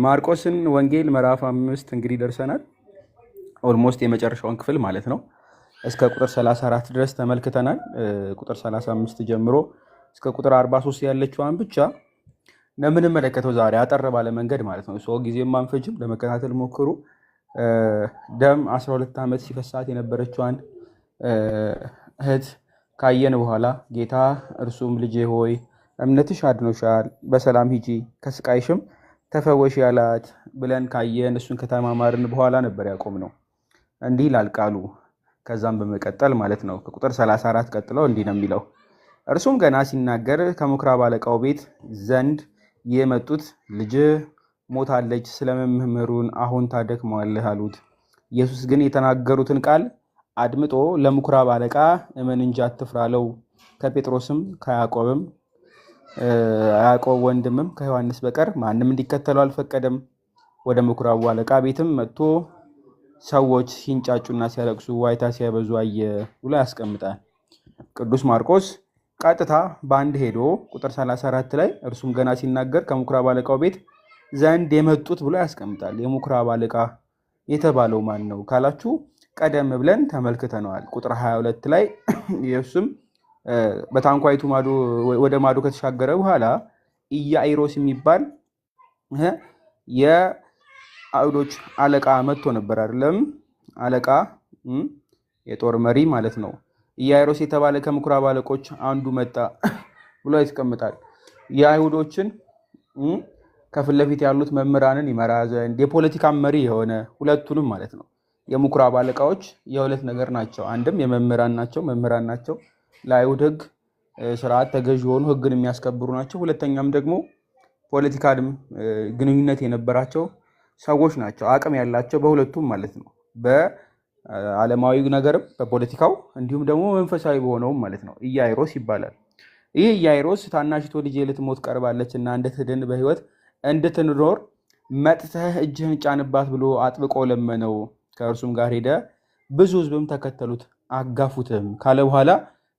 ማርቆስን ወንጌል ምዕራፍ 5 እንግዲህ ደርሰናል። ኦልሞስት የመጨረሻውን ክፍል ማለት ነው። እስከ ቁጥር 34 ድረስ ተመልክተናል። ቁጥር 35 ጀምሮ እስከ ቁጥር 43 ያለችዋን ብቻ ለምንመለከተው ዛሬ አጠር ባለ መንገድ ማለት ነው። ሰው ጊዜ ማንፈጅም ለመከታተል ሞክሩ። ደም 12 ዓመት ሲፈሳት የነበረችዋን እህት ካየን በኋላ ጌታ እርሱም ልጄ ሆይ እምነትሽ አድኖሻል፣ በሰላም ሂጂ ከስቃይሽም ተፈወሽ ያላት ብለን ካየን እሱን ከተማማርን በኋላ ነበር ያቆምነው። እንዲህ ይላል ቃሉ። ከዛም በመቀጠል ማለት ነው ከቁጥር 34 ቀጥለው እንዲህ ነው የሚለው፣ እርሱም ገና ሲናገር ከምኵራብ አለቃው ቤት ዘንድ የመጡት ልጅ ሞታለች፣ ስለመምህሩን አሁን ታደክመዋለህ አሉት። ኢየሱስ ግን የተናገሩትን ቃል አድምጦ ለምኵራብ አለቃ እመን እንጂ አትፍራ አለው። ከጴጥሮስም ከያዕቆብም ያዕቆብ ወንድምም ከዮሐንስ በቀር ማንም እንዲከተለው አልፈቀደም። ወደ ምኵራቡ አለቃ ቤትም መጥቶ ሰዎች ሲንጫጩና ሲያለቅሱ ዋይታ ሲያበዙ አየ ብሎ ያስቀምጣል። ቅዱስ ማርቆስ ቀጥታ በአንድ ሄዶ ቁጥር 34 ላይ እርሱም ገና ሲናገር ከምኵራብ አለቃው ቤት ዘንድ የመጡት ብሎ ያስቀምጣል። የምኵራብ አለቃ የተባለው ማን ነው ካላችሁ ቀደም ብለን ተመልክተነዋል። ቁጥር 22 ላይ ኢየሱስም በታንኳይቱ ወደ ማዶ ከተሻገረ በኋላ ኢያኢሮስ የሚባል የአይሁዶች አለቃ መጥቶ ነበር አይደለም? አለቃ የጦር መሪ ማለት ነው። ኢያኢሮስ የተባለ ከምኵራብ አለቆች አንዱ መጣ ብሎ ያስቀምጣል። የአይሁዶችን ከፊት ለፊት ያሉት መምህራንን ይመራ ዘንድ የፖለቲካ መሪ የሆነ ሁለቱንም ማለት ነው። የምኵራብ አለቃዎች የሁለት ነገር ናቸው። አንድም የመምህራን ናቸው፣ ለአይሁድ ሕግ ስርዓት ተገዥ የሆኑ ሕግን የሚያስከብሩ ናቸው። ሁለተኛም ደግሞ ፖለቲካልም ግንኙነት የነበራቸው ሰዎች ናቸው፣ አቅም ያላቸው በሁለቱም ማለት ነው። በዓለማዊ ነገርም በፖለቲካው እንዲሁም ደግሞ መንፈሳዊ በሆነውም ማለት ነው። ኢያኢሮስ ይባላል። ይህ ኢያኢሮስ ታናሽቶ ልጄ ልትሞት ቀርባለች እና እንድትድን በሕይወት እንድትኖር መጥተህ እጅህን ጫንባት ብሎ አጥብቆ ለመነው። ከእርሱም ጋር ሄደ፣ ብዙ ሕዝብም ተከተሉት አጋፉትም ካለ በኋላ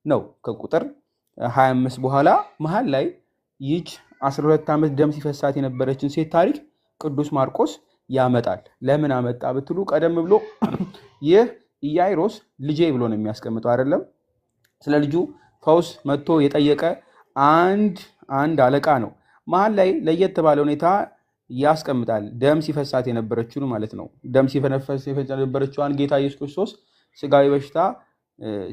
ነው ከቁጥር 25 በኋላ መሀል ላይ ይች 12 ዓመት ደም ሲፈሳት የነበረችን ሴት ታሪክ ቅዱስ ማርቆስ ያመጣል። ለምን አመጣ ብትሉ ቀደም ብሎ ይህ ኢያኢሮስ ልጄ ብሎ ነው የሚያስቀምጠው አይደለም። ስለ ልጁ ፈውስ መጥቶ የጠየቀ አንድ አለቃ ነው። መሀል ላይ ለየት ባለ ሁኔታ ያስቀምጣል። ደም ሲፈሳት የነበረችውን ማለት ነው። ደም ሲፈነፈስ የነበረችዋን ጌታ ኢየሱስ ክርስቶስ ስጋዊ በሽታ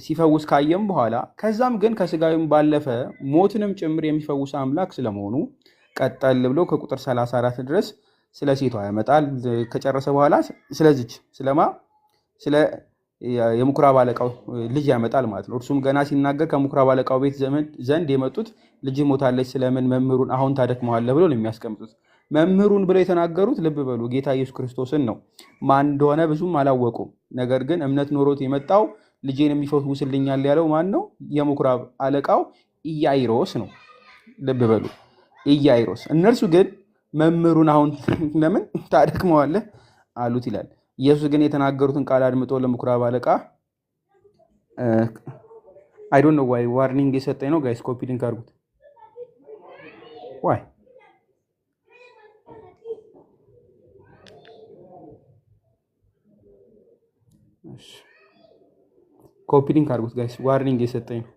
ሲፈውስ ካየም በኋላ ከዛም ግን ከስጋዊም ባለፈ ሞትንም ጭምር የሚፈውስ አምላክ ስለመሆኑ ቀጠል ብሎ ከቁጥር 34 ድረስ ስለ ሴቷ ያመጣል። ከጨረሰ በኋላ ስለዚች ስለ የምኵራብ አለቃው ልጅ ያመጣል ማለት ነው። እርሱም ገና ሲናገር ከምኵራብ አለቃው ቤት ዘንድ የመጡት ልጅ ሞታለች፣ ስለምን መምህሩን አሁን ታደክመዋለህ ብሎ ነው የሚያስቀምጡት። መምህሩን ብለው የተናገሩት ልብ በሉ ጌታ ኢየሱስ ክርስቶስን ነው። ማን እንደሆነ ብዙም አላወቁም። ነገር ግን እምነት ኖሮት የመጣው ልጄን የሚፈውስልኛል ያለው ማን ነው? የምኵራብ አለቃው ኢያኢሮስ ነው። ልብ በሉ ኢያኢሮስ። እነርሱ ግን መምህሩን አሁን ለምን ታደክመዋለህ አሉት ይላል። ኢየሱስ ግን የተናገሩትን ቃል አድምጦ ለምኵራብ አለቃ አይ ዶንት ኖ ዋይ ዋርኒንግ የሰጠኝ ነው። ጋይስ ኮፒ ሊንክ አድርጉት። ዋይ ኮፒ ሊንክ አድርጉት ጋይስ። ዋርኒንግ የሰጠኝ ነው።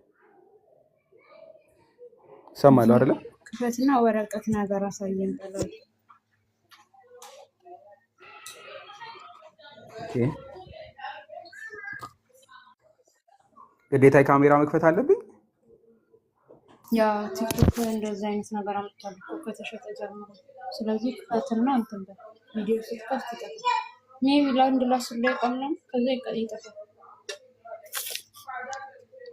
ሰማለሁ አይደለ? ክፈትና ወረቀት ነገር አሳየን ብለው ግዴታ የካሜራ መክፈት አለብኝ። ያ ቲክቶክ እንደዚህ አይነት ነገር አምጥቷል እኮ ከተሸጠ ጀምሮ። ስለዚህ ክፈትና እንትን ቪዲዮ ስትከፍት ይጠፋል። ሜቢ ለአንድ ለአስር ደቂቃ ምናምን ከዛ ይጠፋል።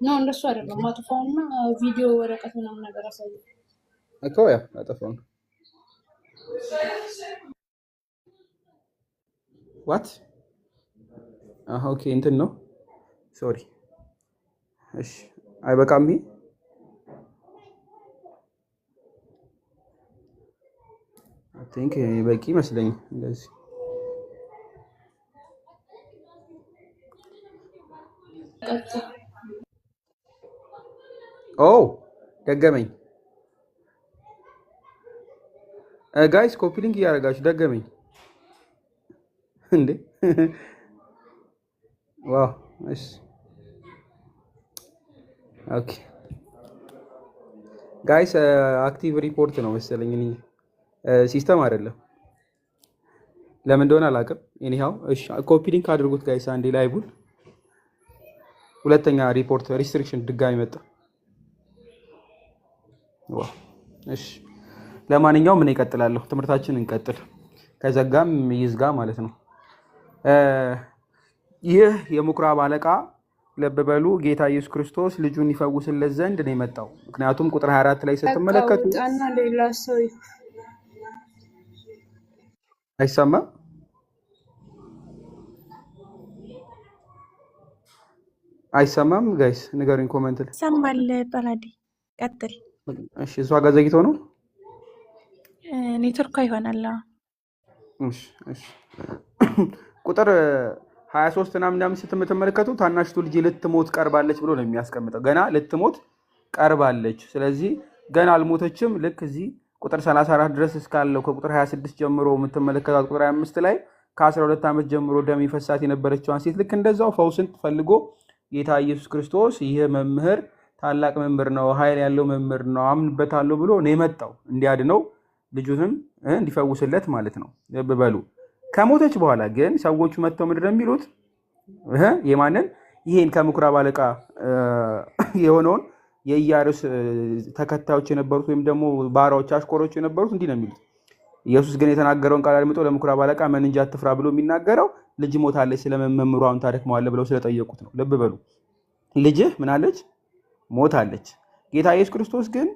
ነው እንደሱ አይደለም። ማጥፋውና ቪዲዮ ወረቀት ምናምን ነገር አሳየን እኮ ያ አጠፋው። ዋት ኦኬ እንትን ነው ሶሪ። እሺ አይበቃም። ይሄ አይ ቲንክ በቂ ይመስለኛል። እንደዚህ ኦ ደገመኝ። ጋይስ ኮፒ ሊንክ እያደረጋችሁ ደገመኝ እንዴ? ዋው እሺ ኦኬ ጋይስ አክቲቭ ሪፖርት ነው መሰለኝ። እኔ ሲስተም አይደለም ለምን እንደሆነ አላውቅም። ኤኒሃው እሺ ኮፒ ሊንክ አድርጉት ጋይስ አንዴ ላይቡን። ሁለተኛ ሪፖርት ሪስትሪክሽን ድጋሚ መጣ። ዋው እሺ ለማንኛውም ምን ይቀጥላለሁ፣ ትምህርታችን እንቀጥል። ከዘጋም ይዝጋ ማለት ነው። ይህ የምኩራብ አለቃ ልብ በሉ ጌታ ኢየሱስ ክርስቶስ ልጁን ይፈውስለት ዘንድ ነው የመጣው። ምክንያቱም ቁጥር 24 ላይ ስትመለከቱ አይሰማም አይሰማም ጋይስ ንገሩኝ ኮሜንት ላይ። ይሰማል ጳላዲ ቀጥል። እሺ እሷ ጋር ዘግይቶ ነው ኔትወርኳ ይሆናል። እሺ እሺ ቁጥር 23 እና ምናምን ስትመለከቱ ታናሽቱ ልጅ ልትሞት ቀርባለች ብሎ ነው የሚያስቀምጠው። ገና ልትሞት ቀርባለች። ስለዚህ ገና አልሞተችም። ልክ እዚህ ቁጥር 34 ድረስ እስካለው ከቁጥር 26 ጀምሮ የምትመለከቷት ቁጥር 25 ላይ ከ12 ዓመት ጀምሮ ደም ይፈሳት የነበረችዋን ሴት ልክ እንደዛው ፈውስን ፈልጎ ጌታ ኢየሱስ ክርስቶስ ይህ መምህር ታላቅ መምህር ነው፣ ኃይል ያለው መምህር ነው፣ አምንበታለሁ ብሎ ነው የመጣው እንዲያድነው ልጁንም እንዲፈውስለት ማለት ነው። ልብ በሉ። ከሞተች በኋላ ግን ሰዎቹ መጥተው ምንድን ነው የሚሉት? የማንን ይሄን ከምኩራብ አለቃ የሆነውን የኢያኢሮስ ተከታዮች የነበሩት ወይም ደግሞ ባሪያዎች አሽኮሮች የነበሩት እንዲህ ነው የሚሉት። ኢየሱስ ግን የተናገረውን ቃል አድምጦ ለምኩራብ አለቃ ምን እንጂ አትፍራ ብሎ የሚናገረው ልጅ ሞታለች፣ ስለመምህሩ አሁን ታደክመዋለህ ብለው ስለጠየቁት ነው። ልብ በሉ። ልጅህ ምን አለች? ሞታለች። ጌታ ኢየሱስ ክርስቶስ ግን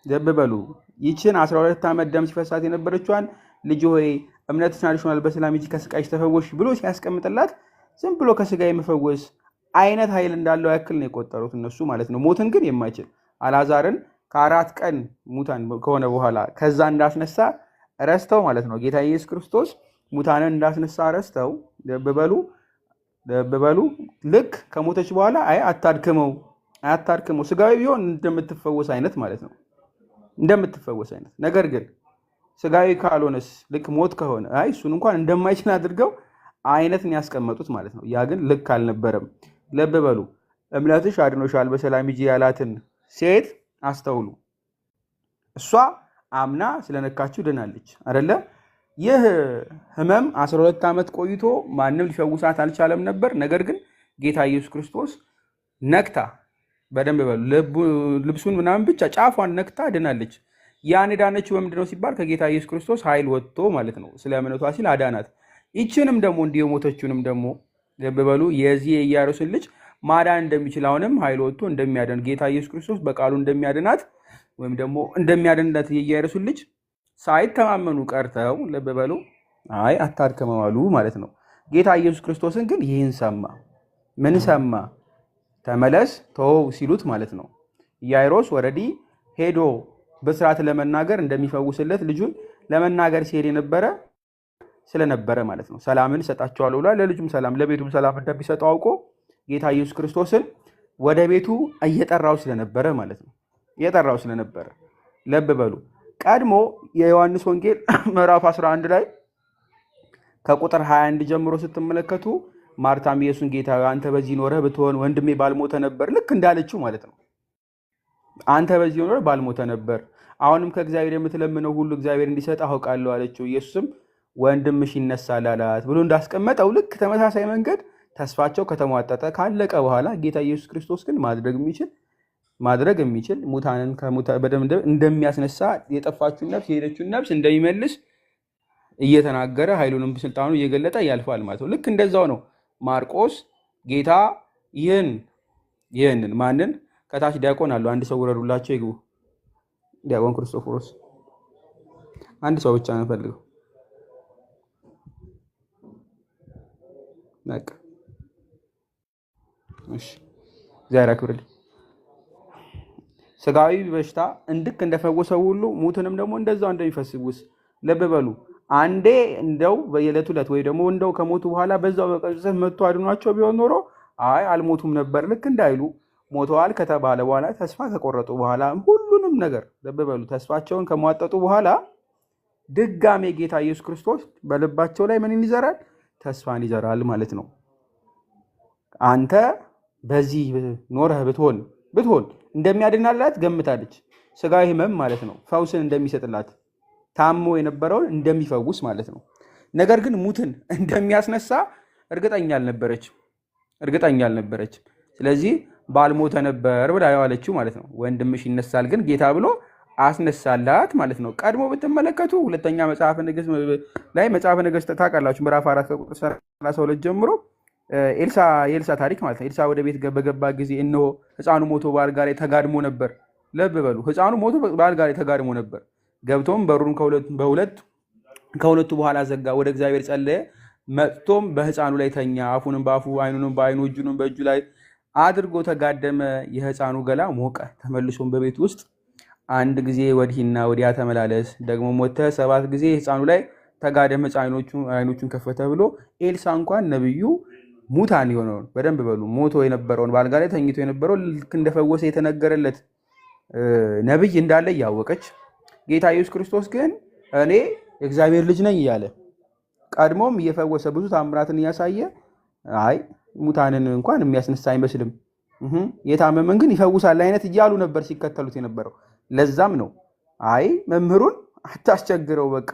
ልብ በሉ ይችን 12 ዓመት ደም ሲፈሳት የነበረችዋን ልጅ ሆይ እምነትሽ አድኖሻል፣ በሰላም ሂጂ ከስቃይሽ ተፈወሽ ብሎ ሲያስቀምጥላት ዝም ብሎ ከስጋ የመፈወስ አይነት ኃይል እንዳለው ያክል ነው የቆጠሩት እነሱ ማለት ነው። ሞትን ግን የማይችል አልዓዛርን ከ4 ቀን ሙታን ከሆነ በኋላ ከዛ እንዳስነሳ ረስተው ማለት ነው። ጌታ ኢየሱስ ክርስቶስ ሙታንን እንዳስነሳ ረስተው ልብ በሉ ልክ ከሞተች በኋላ አይ አታድክመው ስጋዊ ቢሆን እንደምትፈወስ አይነት ማለት ነው፣ እንደምትፈወስ አይነት ነገር ግን ስጋዊ ካልሆነስ ልክ ሞት ከሆነ አይ እሱን እንኳን እንደማይችል አድርገው አይነትን ያስቀመጡት ማለት ነው። ያ ግን ልክ አልነበረም። ልብ በሉ። እምነትሽ አድኖሻል በሰላም ሂጂ ያላትን ሴት አስተውሉ። እሷ አምና ስለነካችው ድናለች አይደለ? ይህ ህመም 12 ዓመት ቆይቶ ማንም ሊፈውሳት አልቻለም ነበር። ነገር ግን ጌታ ኢየሱስ ክርስቶስ ነክታ በደንብ በሉ ልብሱን ምናምን ብቻ ጫፏን ነክታ ድናለች። ያን ዳነችው በምንድን ነው ሲባል ከጌታ ኢየሱስ ክርስቶስ ኃይል ወጥቶ ማለት ነው። ስለ እምነቷ ሲል አዳናት። ይችንም ደግሞ እንዲሁ የሞተችውንም ደግሞ ልብ በሉ የዚህ የኢያኢሮስን ልጅ ማዳን እንደሚችል አሁንም ኃይል ወጥቶ እንደሚያድን ጌታ ኢየሱስ ክርስቶስ በቃሉ እንደሚያድናት ወይም ደግሞ እንደሚያድንላት የኢያኢሮስን ልጅ ሳይተማመኑ ቀርተው ልብ በሉ አይ አታድክመው አሉ ማለት ነው። ጌታ ኢየሱስ ክርስቶስን ግን ይህን ሰማ። ምን ሰማ? ተመለስ ተወው ሲሉት ማለት ነው። ኢያኢሮስ ወረዲ ሄዶ በስርዓት ለመናገር እንደሚፈውስለት ልጁን ለመናገር ሲሄድ የነበረ ስለነበረ ማለት ነው። ሰላምን እሰጣቸዋለሁ ብሏል። ለልጁም ሰላም ለቤቱም ሰላም እንደሚሰጠው አውቆ ጌታ ኢየሱስ ክርስቶስን ወደ ቤቱ እየጠራው ስለነበረ ማለት ነው። እየጠራው ስለነበረ ልብ በሉ። ቀድሞ የዮሐንስ ወንጌል ምዕራፍ 11 ላይ ከቁጥር 21 ጀምሮ ስትመለከቱ ማርታም ኢየሱስን ጌታ አንተ በዚህ ኖረህ ብትሆን ወንድሜ ባልሞተ ነበር፣ ልክ እንዳለችው ማለት ነው። አንተ በዚህ ኖረህ ባልሞተ ነበር፣ አሁንም ከእግዚአብሔር የምትለምነው ሁሉ እግዚአብሔር እንዲሰጥ አውቃለሁ አለችው። ኢየሱስም ወንድምሽ ይነሳል አላት ብሎ እንዳስቀመጠው ልክ ተመሳሳይ መንገድ ተስፋቸው ከተሟጠጠ ካለቀ በኋላ ጌታ ኢየሱስ ክርስቶስ ግን ማድረግ የሚችል ሙታንን በደምብ እንደሚያስነሳ የጠፋችውን ነፍስ የሄደችውን ነፍስ እንደሚመልስ እየተናገረ ኃይሉንም ስልጣኑ እየገለጠ ያልፋል ማለት ነው። ልክ እንደዛው ነው ማርቆስ ጌታ ይህንን ማንን ከታች ዲያቆን አለው አንድ ሰው ውረዱላቸው ይግቡ። ዲያቆን ክርስቶፎሮስ አንድ ሰው ብቻ ነው ፈልገው በቃ እሺ ዛሬ አክብርልኝ። ስጋዊ በሽታ እንድክ እንደፈወሰው ሁሉ ሙትንም ደግሞ እንደዛው እንደሚፈስውስ ልብ በሉ። አንዴ እንደው በየዕለቱ ዕለት ወይ ደግሞ እንደው ከሞቱ በኋላ በዛው በቀጥታ መጥቶ አድኗቸው ቢሆን ኖሮ አይ አልሞቱም ነበር ልክ እንዳይሉ ሞተዋል ከተባለ በኋላ ተስፋ ከቆረጡ በኋላ ሁሉንም ነገር ልብ በሉ ተስፋቸውን ከሟጠጡ በኋላ ድጋሜ ጌታ ኢየሱስ ክርስቶስ በልባቸው ላይ ምን ይዘራል? ተስፋን ይዘራል ማለት ነው። አንተ በዚህ ኖረህ ብትሆን እንደሚያድናላት ገምታለች። ስጋዊ ህመም ማለት ነው። ፈውስን እንደሚሰጥላት ታሞ የነበረውን እንደሚፈውስ ማለት ነው። ነገር ግን ሙትን እንደሚያስነሳ እርግጠኛ አልነበረችም። ስለዚህ ባልሞተ ነበር ብላ ያዋለችው ማለት ነው። ወንድምሽ ይነሳል ግን ጌታ ብሎ አስነሳላት ማለት ነው። ቀድሞ ብትመለከቱ ሁለተኛ መጽሐፈ ነገሥት ላይ መጽሐፈ ነገሥት ታውቃላችሁ ምዕራፍ 4 ቁጥር 32 ጀምሮ የኤልሳ ታሪክ ማለት ነው። ኤልሳ ወደ ቤት በገባ ጊዜ እነሆ ሕፃኑ ሞቶ በአልጋ ላይ ተጋድሞ ነበር። ልብ በሉ፣ ሕፃኑ ሞቶ በአልጋ ላይ ተጋድሞ ነበር። ገብቶም በሩን ከሁለቱ በኋላ ዘጋ፣ ወደ እግዚአብሔር ጸለየ። መጥቶም በሕፃኑ ላይ ተኛ፣ አፉንም በአፉ አይኑንም በአይኑ እጁንም በእጁ ላይ አድርጎ ተጋደመ። የሕፃኑ ገላ ሞቀ። ተመልሶም በቤት ውስጥ አንድ ጊዜ ወዲህና ወዲያ ተመላለስ፣ ደግሞ ሞተህ 7 ጊዜ ሕፃኑ ላይ ተጋደመ፣ አይኖቹን ከፈተ ብሎ ኤልሳ እንኳን ነብዩ ሙታን የሆነውን በደንብ በሉ ሞቶ የነበረውን በአልጋ ላይ ተኝቶ የነበረውን ልክ እንደፈወሰ የተነገረለት ነብይ እንዳለ እያወቀች ጌታ ኢየሱስ ክርስቶስ ግን እኔ የእግዚአብሔር ልጅ ነኝ እያለ ቀድሞም እየፈወሰ ብዙ ታምራትን እያሳየ አይ ሙታንን እንኳን የሚያስነሳ አይመስልም፣ የታመመን ግን ይፈውሳል አይነት እያሉ ነበር ሲከተሉት የነበረው። ለዛም ነው አይ መምህሩን አታስቸግረው፣ በቃ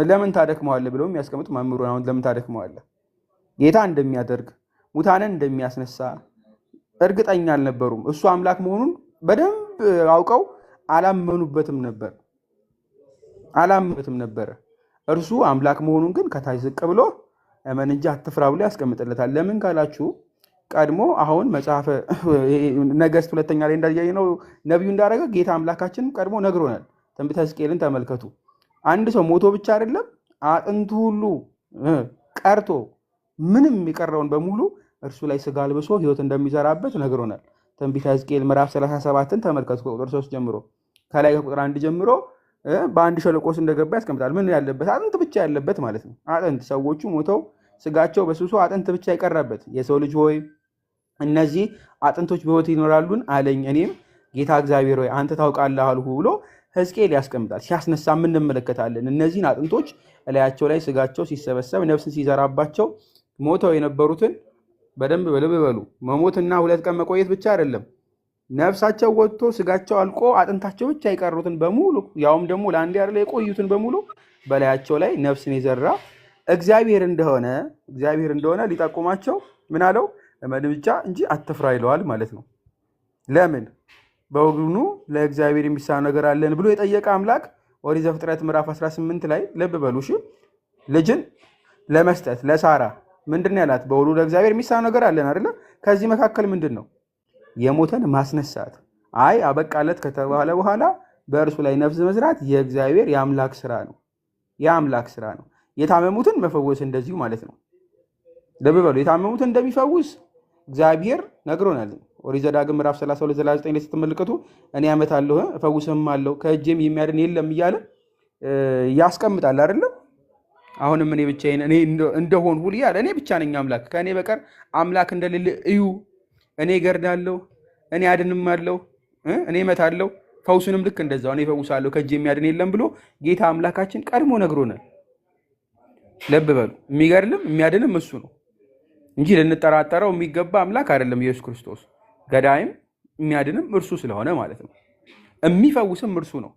ለምን ታደክመዋለህ ብለው የሚያስቀምጡ መምህሩን አሁን ለምን ታደክመዋለህ ጌታ እንደሚያደርግ ሙታንን እንደሚያስነሳ እርግጠኛ አልነበሩም። እሱ አምላክ መሆኑን በደንብ አውቀው አላመኑበትም ነበረ። እርሱ አምላክ መሆኑን ግን ከታች ዝቅ ብሎ እመን እንጂ አትፍራ ብሎ ያስቀምጥለታል። ለምን ካላችሁ ቀድሞ አሁን መጽሐፈ ነገሥት ሁለተኛ ላይ እንዳያየነው ነቢዩ እንዳደረገ ጌታ አምላካችን ቀድሞ ነግሮናል። ትንቢተ ሕዝቅኤልን ተመልከቱ። አንድ ሰው ሞቶ ብቻ አይደለም አጥንቱ ሁሉ ቀርቶ ምንም የቀረውን በሙሉ እርሱ ላይ ስጋ አልብሶ ሕይወት እንደሚዘራበት ነግሮናል። ትንቢተ ሕዝቅኤል ምዕራፍ 37ን ተመልከቱ ከቁጥር 3 ጀምሮ ከላይ ከቁጥር 1 ጀምሮ በአንድ ሸለቆ ውስጥ እንደገባ ያስቀምጣል። ምን ያለበት? አጥንት ብቻ ያለበት ማለት ነው። አጥንት ሰዎቹ ሞተው ስጋቸው በስብሶ አጥንት ብቻ የቀረበት። የሰው ልጅ ሆይ እነዚህ አጥንቶች በሕይወት ይኖራሉን አለኝ። እኔም ጌታ እግዚአብሔር ሆይ አንተ ታውቃለህ አልሁ ብሎ ሕዝቅኤል ያስቀምጣል። ሲያስነሳም እንመለከታለን። እነዚህን አጥንቶች እላያቸው ላይ ስጋቸው ሲሰበሰብ ነፍስን ሲዘራባቸው ሞተው የነበሩትን በደንብ በልብ በሉ። መሞትና 2 ቀን መቆየት ብቻ አይደለም፣ ነፍሳቸው ወጥቶ ስጋቸው አልቆ አጥንታቸው ብቻ የቀሩትን በሙሉ ያውም ደግሞ ለአንድ ያር ላይ የቆዩትን በሙሉ በላያቸው ላይ ነፍስን የዘራ እግዚአብሔር እንደሆነ ሊጠቁማቸው ምን አለው? እመን ብቻ እንጂ አትፍራ ይለዋል ማለት ነው። ለምን? በወግኑ ለእግዚአብሔር የሚሳነው ነገር አለን ብሎ የጠየቀ አምላክ ኦሪት ዘፍጥረት ምዕራፍ 18 ላይ ልብ በሉ እሺ፣ ልጅን ለመስጠት ለሳራ ምንድን ያላት? በውሉ ለእግዚአብሔር የሚሳነው ነገር አለን አይደለ? ከዚህ መካከል ምንድን ነው? የሞተን ማስነሳት። አይ አበቃለት ከተባለ በኋላ በእርሱ ላይ ነፍስ መዝራት የእግዚአብሔር የአምላክ ስራ ነው። የታመሙትን መፈወስ እንደዚሁ ማለት ነው። ልብ በሉ፣ የታመሙትን እንደሚፈውስ እግዚአብሔር ነግሮናል። ኦሪት ዘዳግም ምዕራፍ 32-39 ላይ ስትመለከቱ እኔ አመጣለሁ እፈውስም አለው ከእጄም የሚያድን የለም እያለ ያስቀምጣል አይደለም? አሁንም እኔ ብቻዬን እኔ እንደሆንሁ እያለ እኔ ብቻ ነኝ አምላክ፣ ከእኔ በቀር አምላክ እንደሌለ እዩ፣ እኔ እገርዳለሁ፣ እኔ አድንማለሁ፣ እኔ እመታለሁ፣ ፈውሱንም ልክ እንደዛው እኔ እፈውሳለሁ፣ ከእጄ የሚያድን የለም ብሎ ጌታ አምላካችን ቀድሞ ነግሮናል። ልብ በሉ፣ የሚገድልም የሚያድንም እሱ ነው እንጂ ልንጠራጠረው የሚገባ አምላክ አይደለም ኢየሱስ ክርስቶስ። ገዳይም የሚያድንም እርሱ ስለሆነ ማለት ነው። የሚፈውስም እርሱ ነው።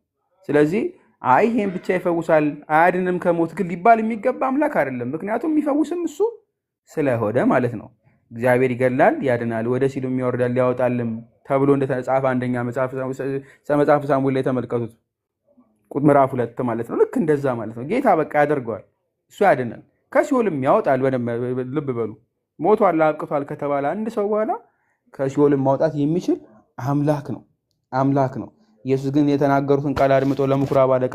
ስለዚህ አይ ይሄን ብቻ ይፈውሳል አያድንም ከሞት ግን ሊባል የሚገባ አምላክ አይደለም። ምክንያቱም የሚፈውስም እሱ ስለሆነ ማለት ነው። እግዚአብሔር ይገድላል ያድናል፣ ወደ ሲሉም ያወርዳል ያወጣልም ተብሎ እንደተጻፈ አንደኛ መጽሐፍ ሳሙኤል ላይ ተመልከቱት፣ ምዕራፍ 2 ማለት ነው። ልክ እንደዛ ማለት ነው። ጌታ በቃ ያደርገዋል፣ እሱ ያድናል፣ ከሲኦልም ያወጣል። ልብ በሉ፣ ሞቷል አብቅቷል ከተባለ አንድ ሰው በኋላ ከሲኦልም ማውጣት የሚችል አምላክ ነው። ኢየሱስ ግን የተናገሩትን ቃል አድምጦ ለምኩራብ አለቃ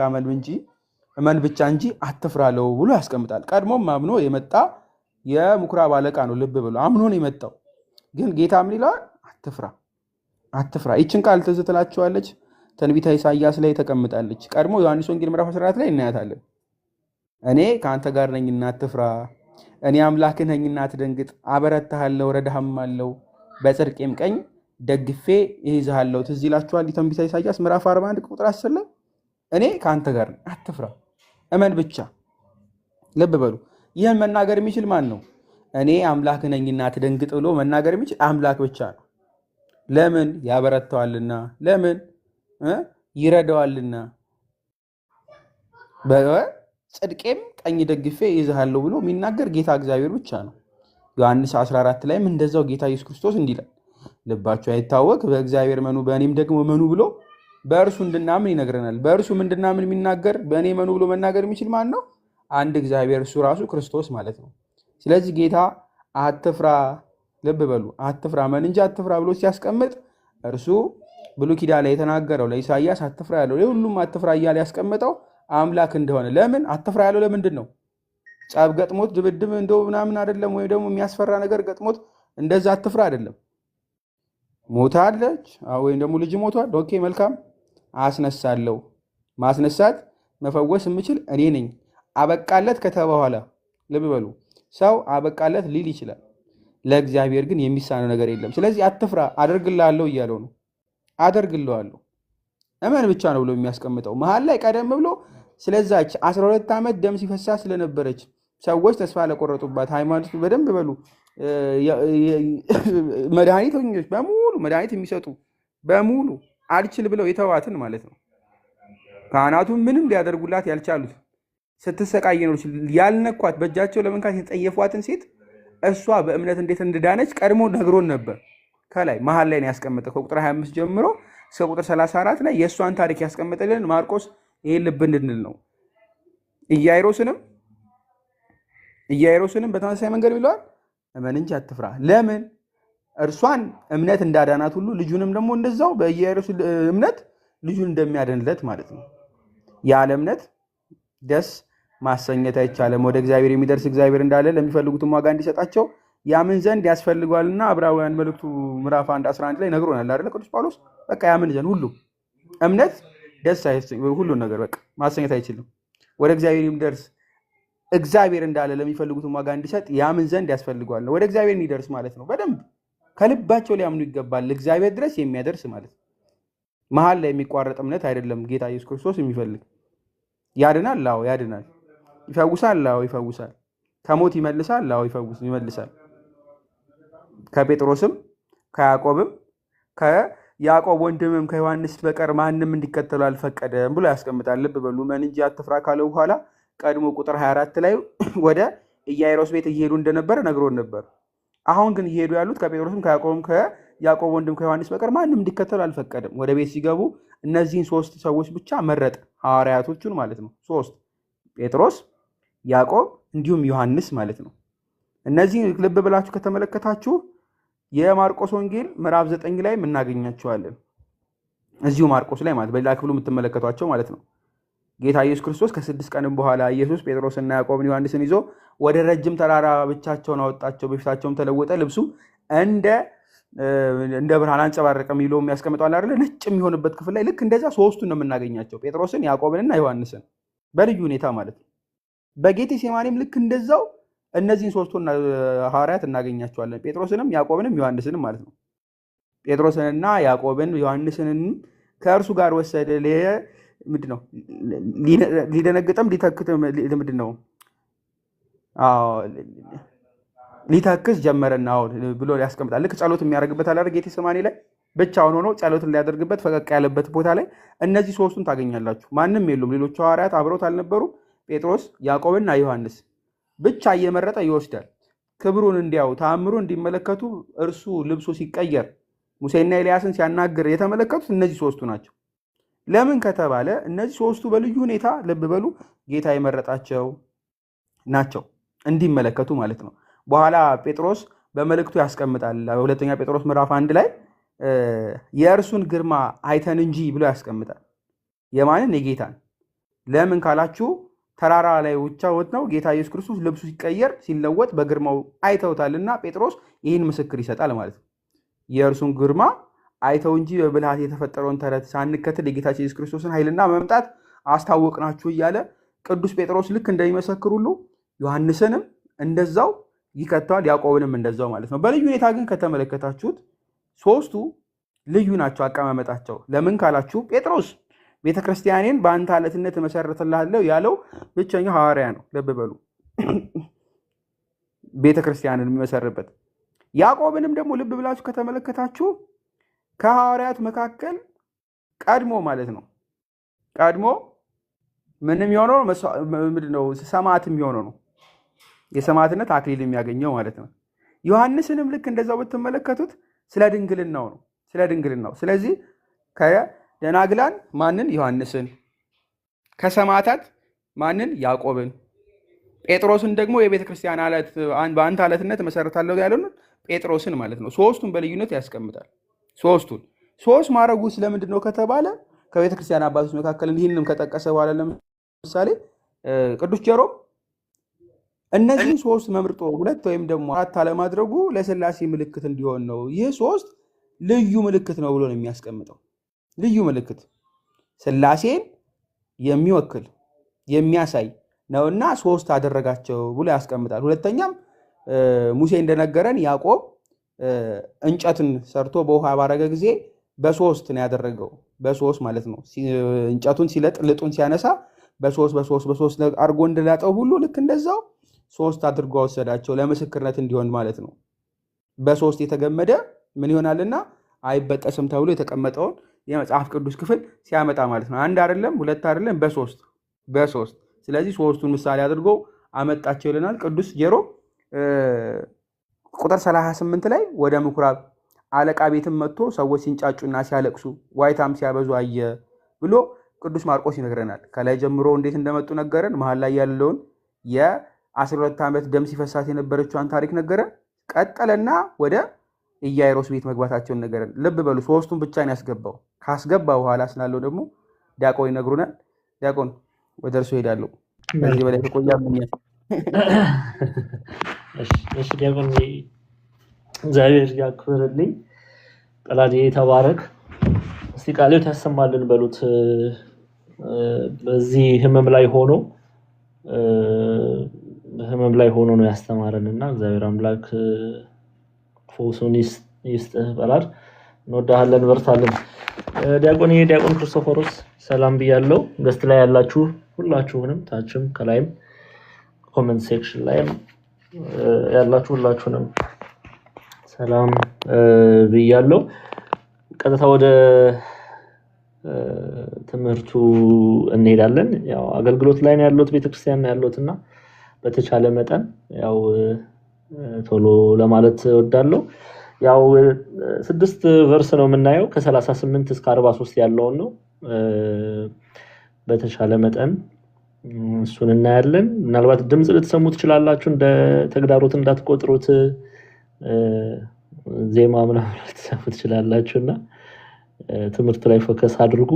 እመን ብቻ እንጂ አትፍራለው ብሎ ያስቀምጣል። ቀድሞም አምኖ የመጣ የምኩራብ አለቃ ነው። ልብ ብሎ አምኖ ነው የመጣው። ግን ጌታ ምን ይለዋል? አትፍራ። ይችን ቃል ትዝ ትላችኋለች፣ ትንቢተ ኢሳይያስ ላይ ተቀምጣለች። ቀድሞ ዮሐንስ ወንጌል ምዕራፍ 14 ላይ እናያታለን። እኔ ከአንተ ጋር ነኝና አትፍራ፣ እኔ አምላክህ ነኝና አትደንግጥ፣ አበረታሃለሁ፣ ረዳህማለሁ፣ በጽድቄም ቀኝ ደግፌ ይይዝሃለሁ። ትዝ ይላችኋል ትንቢተ ኢሳይያስ ምዕራፍ 41 ቁጥር 10 ላይ እኔ ከአንተ ጋር ነኝ አትፍራ። እመን ብቻ። ልብ በሉ። ይህን መናገር የሚችል ማን ነው? እኔ አምላክ ነኝና አትደንግጥ ብሎ መናገር የሚችል አምላክ ብቻ ነው። ለምን? ያበረታዋልና። ለምን? ይረዳዋልና። በጽድቄም ቀኝ ደግፌ ይዝሃለሁ ብሎ የሚናገር ጌታ እግዚአብሔር ብቻ ነው። ዮሐንስ 14 ላይም እንደዛው ጌታ ኢየሱስ ክርስቶስ እንዲህ ይላል፣ ልባችሁ አይታወክ፣ በእግዚአብሔር መኑ፣ በእኔም ደግሞ መኑ ብሎ በእርሱ እንድናምን ይነግረናል። በእርሱ እንድናምን የሚናገር በእኔ መኑ ብሎ መናገር የሚችል ማን ነው? አንድ እግዚአብሔር፣ እሱ ራሱ ክርስቶስ ማለት ነው። ስለዚህ ጌታ አትፍራ፣ ልብ በሉ፣ አትፍራ መን እንጂ አትፍራ ብሎ ሲያስቀምጥ እርሱ ብሉይ ኪዳን ላይ የተናገረው ለኢሳይያስ አትፍራ ያለው ለሁሉም አትፍራ እያለ ያስቀምጠው አምላክ እንደሆነ። ለምን አትፍራ ያለው? ለምንድን ነው? ጸብ ገጥሞት ድብድብ እንደው ምናምን አይደለም፣ ወይም ደግሞ የሚያስፈራ ነገር ገጥሞት እንደዛ አትፍራ አይደለም። ሞታለች ወይም ደግሞ ልጅ ሞቷል፣ ኦኬ መልካም፣ አስነሳለሁ። ማስነሳት መፈወስ የምችል እኔ ነኝ። አበቃለት ከተባለ ልብ በሉ፣ ሰው አበቃለት ሊል ይችላል፣ ለእግዚአብሔር ግን የሚሳነው ነገር የለም። ስለዚህ አትፍራ አደርግልሃለሁ እያለው ነው። አደርግልሃለሁ እመን ብቻ ነው ብሎ የሚያስቀምጠው። መሀል ላይ ቀደም ብሎ ስለዛች 12 ዓመት ደም ሲፈሳ ስለነበረች ሰዎች ተስፋ ለቆረጡባት ሃይማኖት በደንብ በሉ መድኃኒተኞች በሙሉ መድኃኒት የሚሰጡ በሙሉ አልችል ብለው የተዋትን ማለት ነው። ካህናቱ ምንም ሊያደርጉላት ያልቻሉት ስትሰቃይ ነው ያልነኳት፣ በእጃቸው ለመንካት የጠየፏትን ሴት እሷ በእምነት እንዴት እንደዳነች ቀድሞ ነግሮን ነበር። ከላይ መሀል ላይ ነው ያስቀመጠው። ከቁጥር 25 ጀምሮ እስከ ቁጥር 34 ላይ የእሷን ታሪክ ያስቀመጠልን ማርቆስ ይህን ልብ እንድንል ነው። ኢያኢሮስንም በተመሳሳይ መንገድ ይለዋል፣ እመን እንጂ አትፍራ። ለምን? እርሷን እምነት እንዳዳናት ሁሉ ልጁንም ደግሞ እንደዛው በኢያኢሮስ እምነት ልጁን እንደሚያድንለት ማለት ነው። ያለ እምነት ደስ ማሰኘት አይቻልም። ወደ እግዚአብሔር የሚደርስ እግዚአብሔር እንዳለ ለሚፈልጉትም ዋጋ እንዲሰጣቸው ያምን ዘንድ ያስፈልጓልና ዕብራውያን መልእክቱ ምዕራፍ 1:11 ላይ ነግሮናል አይደል ቅዱስ ጳውሎስ። በቃ ያምን ዘንድ ሁሉ እምነት ደስ ሁሉን ነገር በቃ ማሰኘት አይችልም። ወደ እግዚአብሔር የሚደርስ እግዚአብሔር እንዳለ ለሚፈልጉትም ዋጋ እንዲሰጥ ያምን ዘንድ ያስፈልጓል። ወደ እግዚአብሔር የሚደርስ ማለት ነው። በደንብ ከልባቸው ሊያምኑ ይገባል። እግዚአብሔር ድረስ የሚያደርስ ማለት ነው። መሀል ላይ የሚቋረጥ እምነት አይደለም ጌታ ኢየሱስ ክርስቶስ የሚፈልግ። ያድናል? አዎ ያድናል። ይፈውሳል? አዎ ይፈውሳል። ከሞት ይመልሳል? አዎ ይመልሳል። ከጴጥሮስም ከያዕቆብም ከያዕቆብ ወንድምም ከዮሐንስ በቀር ማንም እንዲከተሉ አልፈቀደም ብሎ ያስቀምጣል። ልብ በሉ። እመን እንጂ አትፍራ ካለው በኋላ ቀድሞ ቁጥር 24 ላይ ወደ ኢያኢሮስ ቤት እየሄዱ እንደነበረ ነግሮን ነበር። አሁን ግን እየሄዱ ያሉት ከጴጥሮስም ከያዕቆብም ከያዕቆብ ወንድም ከዮሐንስ በቀር ማንም እንዲከተሉ አልፈቀደም። ወደ ቤት ሲገቡ እነዚህን 3 ሰዎች ብቻ መረጠ፣ ሐዋርያቶቹን ማለት ነው። 3 ጴጥሮስ፣ ያዕቆብ እንዲሁም ዮሐንስ ማለት ነው። እነዚህ ልብ ብላችሁ ከተመለከታችሁ የማርቆስ ወንጌል ምዕራፍ 9 ላይ እናገኛቸዋለን። እዚሁ ማርቆስ ላይ ማለት በሌላ ክፍሉ የምትመለከቷቸው ማለት ነው። ጌታ ኢየሱስ ክርስቶስ ከ6 ቀንም በኋላ ኢየሱስ ጴጥሮስና ያዕቆብን ዮሐንስን ይዞ ወደ ረጅም ተራራ ብቻቸውን አወጣቸው። በፊታቸውም ተለወጠ፣ ልብሱም እንደ ብርሃን አንጸባረቀ የሚለው የሚያስቀምጠዋል አይደለ? ነጭ የሚሆንበት ክፍል ላይ ልክ እንደዛ 3ቱን ነው የምናገኛቸው፣ ጴጥሮስን፣ ያዕቆብንና ዮሐንስን በልዩ ሁኔታ ማለት ነው። በጌቴሴማኒም ልክ እንደዛው እነዚህን 3ቱን ሐዋርያት እናገኛቸዋለን። ጴጥሮስንም ያዕቆብንም ዮሐንስንም ማለት ነው። ጴጥሮስንና ያዕቆብን ዮሐንስንም ከእርሱ ጋር ወሰደ። ምንድን ነው ሊደነግጥም ሊተክትም ምንድን ነው ሊተክስ ጀመረና ብሎ ያስቀምጣል። ልክ ጸሎት የሚያደርግበት አላረ ጌቴሴማኒ ላይ ብቻውን ሆኖ ጸሎትን ሊያደርግበት ፈቀቅ ያለበት ቦታ ላይ እነዚህ 3ቱን ታገኛላችሁ። ማንም የሉም። ሌሎቹ ሐዋርያት አብረውት አልነበሩም። ጴጥሮስ፣ ያዕቆብና ዮሐንስ ብቻ እየመረጠ ይወስዳል። ክብሩን እንዲያው ተአምሩ እንዲመለከቱ እርሱ ልብሱ ሲቀየር ሙሴና ኤልያስን ሲያናግር የተመለከቱት እነዚህ 3ቱ ናቸው። ለምን ከተባለ እነዚህ 3ቱ በልዩ ሁኔታ ልብ በሉ ጌታ የመረጣቸው ናቸው እንዲመለከቱ ማለት ነው። በኋላ ጴጥሮስ በመልእክቱ ያስቀምጣል። ሁለተኛ ጴጥሮስ ምዕራፍ 1 ላይ የእርሱን ግርማ አይተን እንጂ ብሎ ያስቀምጣል። የማንን? የጌታን። ለምን ካላችሁ ተራራ ላይ ብቻ ወጥተው ጌታ ኢየሱስ ክርስቶስ ልብሱ ሲቀየር ሲለወጥ በግርማው አይተውታልና ጴጥሮስ ይህን ምስክር ይሰጣል ማለት ነው። የእርሱን ግርማ አይተው እንጂ በብልሃት የተፈጠረውን ተረት ሳንከተል የጌታችን ኢየሱስ ክርስቶስን ኃይልና መምጣት አስታወቅናችሁ እያለ ቅዱስ ጴጥሮስ ልክ እንደሚመሰክር ሁሉ ዮሐንስንም እንደዛው ይከተዋል፣ ያዕቆብንም እንደዛው ማለት ነው። በልዩ ሁኔታ ግን ከተመለከታችሁት 3ቱ ልዩ ናቸው አቀማመጣቸው። ለምን ካላችሁ ጴጥሮስ ቤተክርስቲያኔን በአንተ አለትነት እመሰርትልሃለሁ ያለው ብቸኛው ሐዋርያ ነው። ልብ በሉ ቤተክርስቲያንን የሚመሰርበት። ያዕቆብንም ደግሞ ልብ ብላችሁ ከተመለከታችሁ ከሐዋርያት መካከል ቀድሞ ማለት ነው ቀድሞ ምንም የሆነው ምንድነው ሰማዕት የሚሆነው ነው። የሰማዕትነት አክሊል የሚያገኘው ማለት ነው። ዮሐንስንም ልክ እንደዛው ብትመለከቱት ስለ ድንግልናው ነው። ስለ ድንግልናው። ስለዚህ ከደናግላን ማንን? ዮሐንስን። ከሰማዕታት ማንን? ያዕቆብን። ጴጥሮስን ደግሞ የቤተ ክርስቲያን አለት በአንተ አለትነት መሰረታለሁ ያለውን ጴጥሮስን ማለት ነው። ሶስቱን በልዩነት ያስቀምጣል። ሶስት ማድረጉ ስለምንድን ነው ከተባለ ከቤተ ክርስቲያን አባቶች መካከል ይህንም ከጠቀሰ በኋላ ለምሳሌ ቅዱስ ጀሮም እነዚህ ሶስት መምርጦ ሁለት ወይም ደግሞ አራት አለማድረጉ ለሥላሴ ምልክት እንዲሆን ነው። ይህ ሶስት ልዩ ምልክት ነው ብሎ ነው የሚያስቀምጠው። ልዩ ምልክት ሥላሴን የሚወክል የሚያሳይ ነውና ሶስት አደረጋቸው ብሎ ያስቀምጣል። ሁለተኛም ሙሴ እንደነገረን ያዕቆብ እንጨትን ሰርቶ በውሃ ባረገ ጊዜ በሶስት ነው ያደረገው። በሶስት ማለት ነው። እንጨቱን ሲለጥ ልጡን ሲያነሳ በሶስት አድርጎ እንደላጠው ሁሉ ልክ እንደዛው ሶስት አድርጎ ወሰዳቸው ለምስክርነት እንዲሆን ማለት ነው። በሶስት የተገመደ ምን ይሆናልና አይበጠስም ተብሎ የተቀመጠውን የመጽሐፍ ቅዱስ ክፍል ሲያመጣ ማለት ነው። አንድ አይደለም፣ ሁለት አይደለም፣ በሶስት። ስለዚህ ሶስቱን ምሳሌ አድርጎ አመጣቸው ይለናል ቅዱስ ጄሮ። ቁጥር 38 ላይ ወደ ምኩራብ አለቃ ቤትም መጥቶ ሰዎች ሲንጫጩና ሲያለቅሱ ዋይታም ሲያበዙ አየ ብሎ ቅዱስ ማርቆስ ይነግረናል። ከላይ ጀምሮ እንዴት እንደመጡ ነገረን። መሀል ላይ ያለውን የ12 ዓመት ደም ሲፈሳት የነበረችዋን ታሪክ ነገረን። ቀጠለና ወደ ኢያኢሮስ ቤት መግባታቸውን ነገረን። ልብ በሉ ሶስቱን ብቻ ነው ያስገባው። ካስገባ በኋላ ስላለው ደግሞ ዲያቆን ይነግሩናል። ዲያቆን ወደ እርሱ ሄዳለሁ። ከዚህ በላይ ተቆያ ምኛል። እሺ ዲያቆን እግዚአብሔር ያክብርልኝ። ጠላቴ ተባረክ። እስቲ ቃልዎት ያሰማልን በሉት። በዚህ ህመም ላይ ሆኖ ነው ያስተማረንና እግዚአብሔር አምላክ ፈውሱን ይስጥህ። በላድ እንወዳሃለን፣ በርታለን። ዲያቆን ክርስቶፎሮስ ሰላም ብያለሁ። ገስት ላይ ያላችሁ ሁላችሁንም ታችም ከላይም ኮሜንት ሴክሽን ላይም ያላችሁ ሁላችሁንም ሰላም ብያለሁ። ቀጥታ ወደ ትምህርቱ እንሄዳለን። ያው አገልግሎት ላይ ነው ያለሁት፣ ቤተክርስቲያን ነው ያለሁትና በተቻለ መጠን ያው ቶሎ ለማለት እወዳለሁ። ያው 6 ቨርስ ነው የምናየው ከ38 እስከ 43 ያለውን ነው። በተቻለ መጠን እሱን እናያለን። ምናልባት ድምጽ ልትሰሙ ትችላላችሁ፣ እንደ ተግዳሮት እንዳትቆጥሩት። ዜማ ምናምን ልትሰሙ ትችላላችሁና ትምህርት ላይ ፎከስ አድርጉ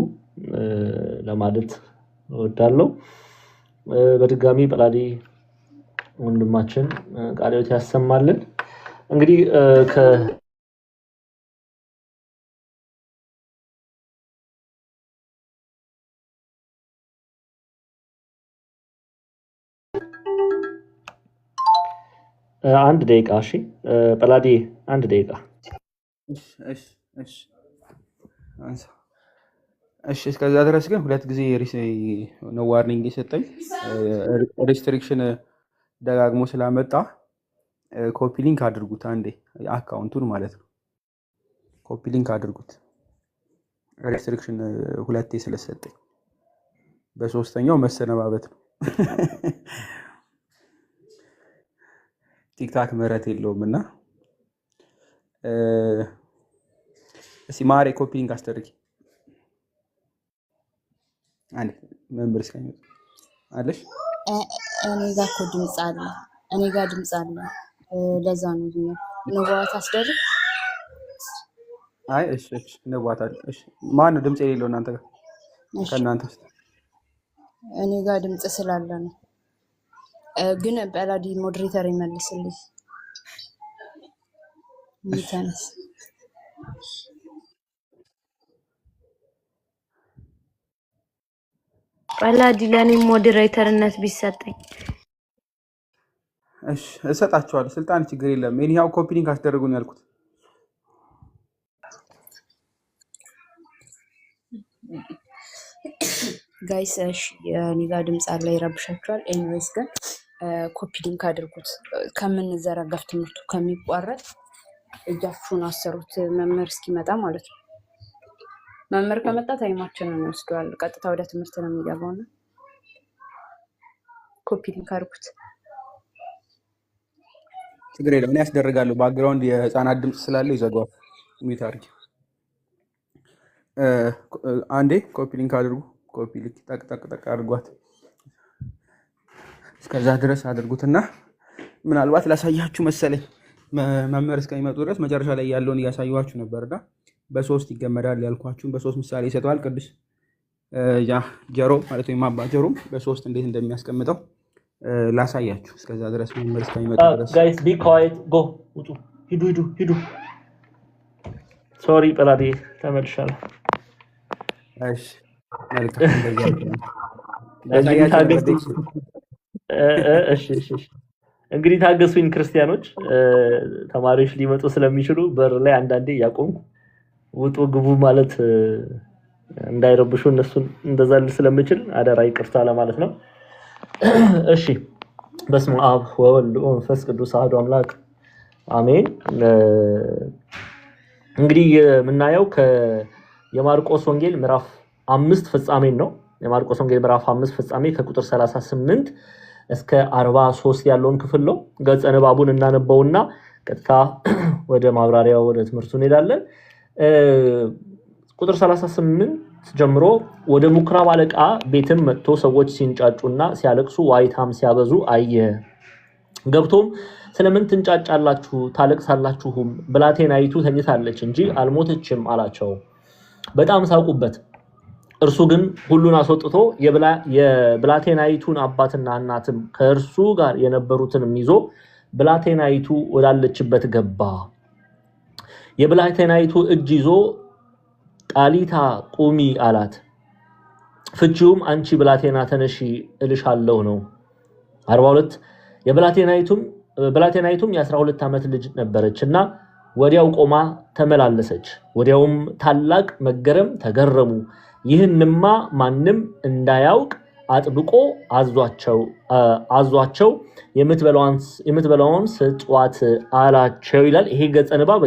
ለማለት እወዳለሁ። በድጋሚ በላዲ ወንድማችን ቃልዎት ያሰማልን። እንግዲህ አንድ ደቂቃ እሺ፣ በላዲ አንድ ደቂቃ እሺ። እስከዛ ድረስ ግን ሁለት ጊዜ ነው ዋርኒንግ የሰጠኝ። ሪስትሪክሽን ደጋግሞ ስላመጣ ኮፒ ሊንክ አድርጉት፣ አንዴ አካውንቱን ማለት ነው። ኮፒ ሊንክ አድርጉት። ሪስትሪክሽን ሁለቴ ስለሰጠኝ በሶስተኛው መሰነባበት ነው። ቲክታክ ምህረት የለውም እና እስኪ ማሬ ኮፒ ሊንክ አስደርጊ። አንዴ መንበር እስከሚወጣ አለሽ። እኔ ጋር እኮ ድምፅ አለ፣ እኔ ጋር ድምፅ አለ። ለዛ ነው ንዋት አስደርግ። አይ እሺ ንዋት አለ። እሺ ማን ነው ድምፅ የሌለው እናንተ ጋር? ከእናንተ ውስጥ እኔ ጋር ድምፅ ስላለ ነው። ግን በላዲ ሞዴሬተር ይመልስልኝ። ይተነስ በላዲ ለኔ ሞዴሬተርነት ቢሰጠኝ እሺ እሰጣችኋለሁ። ስልጣን ችግር የለም። እኔው ኮፒ ሊንክ አስደርጉኝ ያልኩት ጋይስ እሺ እኔ ጋር ድምጽ አለ ይረብሻችኋል። ኤኒዌይስ ግን ኮፒ ሊንክ አድርጉት ከምንዘረጋፍ ትምህርቱ ከሚቋረጥ እጃችሁን አሰሩት መምህር እስኪመጣ ማለት ነው። መምህር ከመጣ ታይማችንን እንወስደዋል። ቀጥታ ወደ ትምህርት ነው የሚገባውና ኮፒ ሊንክ አድርጉት። ችግር የለም እኔ ያስደርጋለሁ። ባክግራውንድ የህፃናት ድምፅ ስላለው ይዘጋዋል። ሚት አድርጊ። አንዴ ኮፒ ሊንክ አድርጉ። ኮፒ ሊንክ ጠቅ ጠቅ ጠቅ አድርጓት። እስከዛ ድረስ አድርጉትና ምናልባት ላሳያችሁ መሰለኝ መምህር እስከሚመጡ ድረስ መጨረሻ ላይ ያለውን እያሳየኋችሁ ነበርና በሶስት ይገመዳል ያልኳችሁን በሶስት ምሳሌ ይሰጠዋል ቅዱስ ጀሮ ማለት ወይም አባ ጀሮም በሶስት እንዴት እንደሚያስቀምጠው ላሳያችሁ። እስከዛ ድረስ መምህር እስከሚመጡ ድረስ ጋይስ ቢ ኳይት ጎ ውጡ። ሂዱ። ሶሪ ጳላዲ ተመልሻለሁ። እሺ መልካም እንደዚህ እንግዲህ ታገሱኝ ክርስቲያኖች። ተማሪዎች ሊመጡ ስለሚችሉ በር ላይ አንዳንዴ ያቆምኩ ውጡ ግቡ ማለት እንዳይረብሹ እነሱን እንደዛል ስለምችል አደራ ይቅርታ ለማለት ነው። እሺ በስመ አብ ወወልድ ወመንፈስ ቅዱስ አሐዱ አምላክ አሜን። እንግዲህ የምናየው የማርቆስ ወንጌል ምዕራፍ 5 ፍጻሜን ነው። የማርቆስ ወንጌል ምዕራፍ 5 ፍጻሜ ከቁጥር 38 እስከ 43 ያለውን ክፍል ነው። ገጸ ንባቡን እናነበውና ቀጥታ ወደ ማብራሪያው ወደ ትምህርቱ እንሄዳለን። ቁጥር 38 ጀምሮ ወደ ምኵራብ አለቃ ቤትም መጥቶ ሰዎች ሲንጫጩና ሲያለቅሱ ዋይታም ሲያበዙ አየ። ገብቶም ስለምን ትንጫጫላችሁ ታለቅሳላችሁም? ብላቴናይቱ ተኝታለች እንጂ አልሞተችም አላቸው። በጣም ሳቁበት። እርሱ ግን ሁሉን አስወጥቶ የብላቴናይቱን አባትና እናትም ከእርሱ ጋር የነበሩትንም ይዞ ብላቴናይቱ ወዳለችበት ገባ። የብላቴናይቱ እጅ ይዞ ጣሊታ ቁሚ አላት። ፍቺውም አንቺ ብላቴና ተነሺ እልሻለሁ ነው። 42 ብላቴናይቱም የ12 ዓመት ልጅ ነበረችና ወዲያው ቆማ ተመላለሰች። ወዲያውም ታላቅ መገረም ተገረሙ። ይህንማ ማንም እንዳያውቅ አጥብቆ አዟቸው የምትበላውን ስጧት አላቸው ይላል። ይሄ ገጸ ንባብ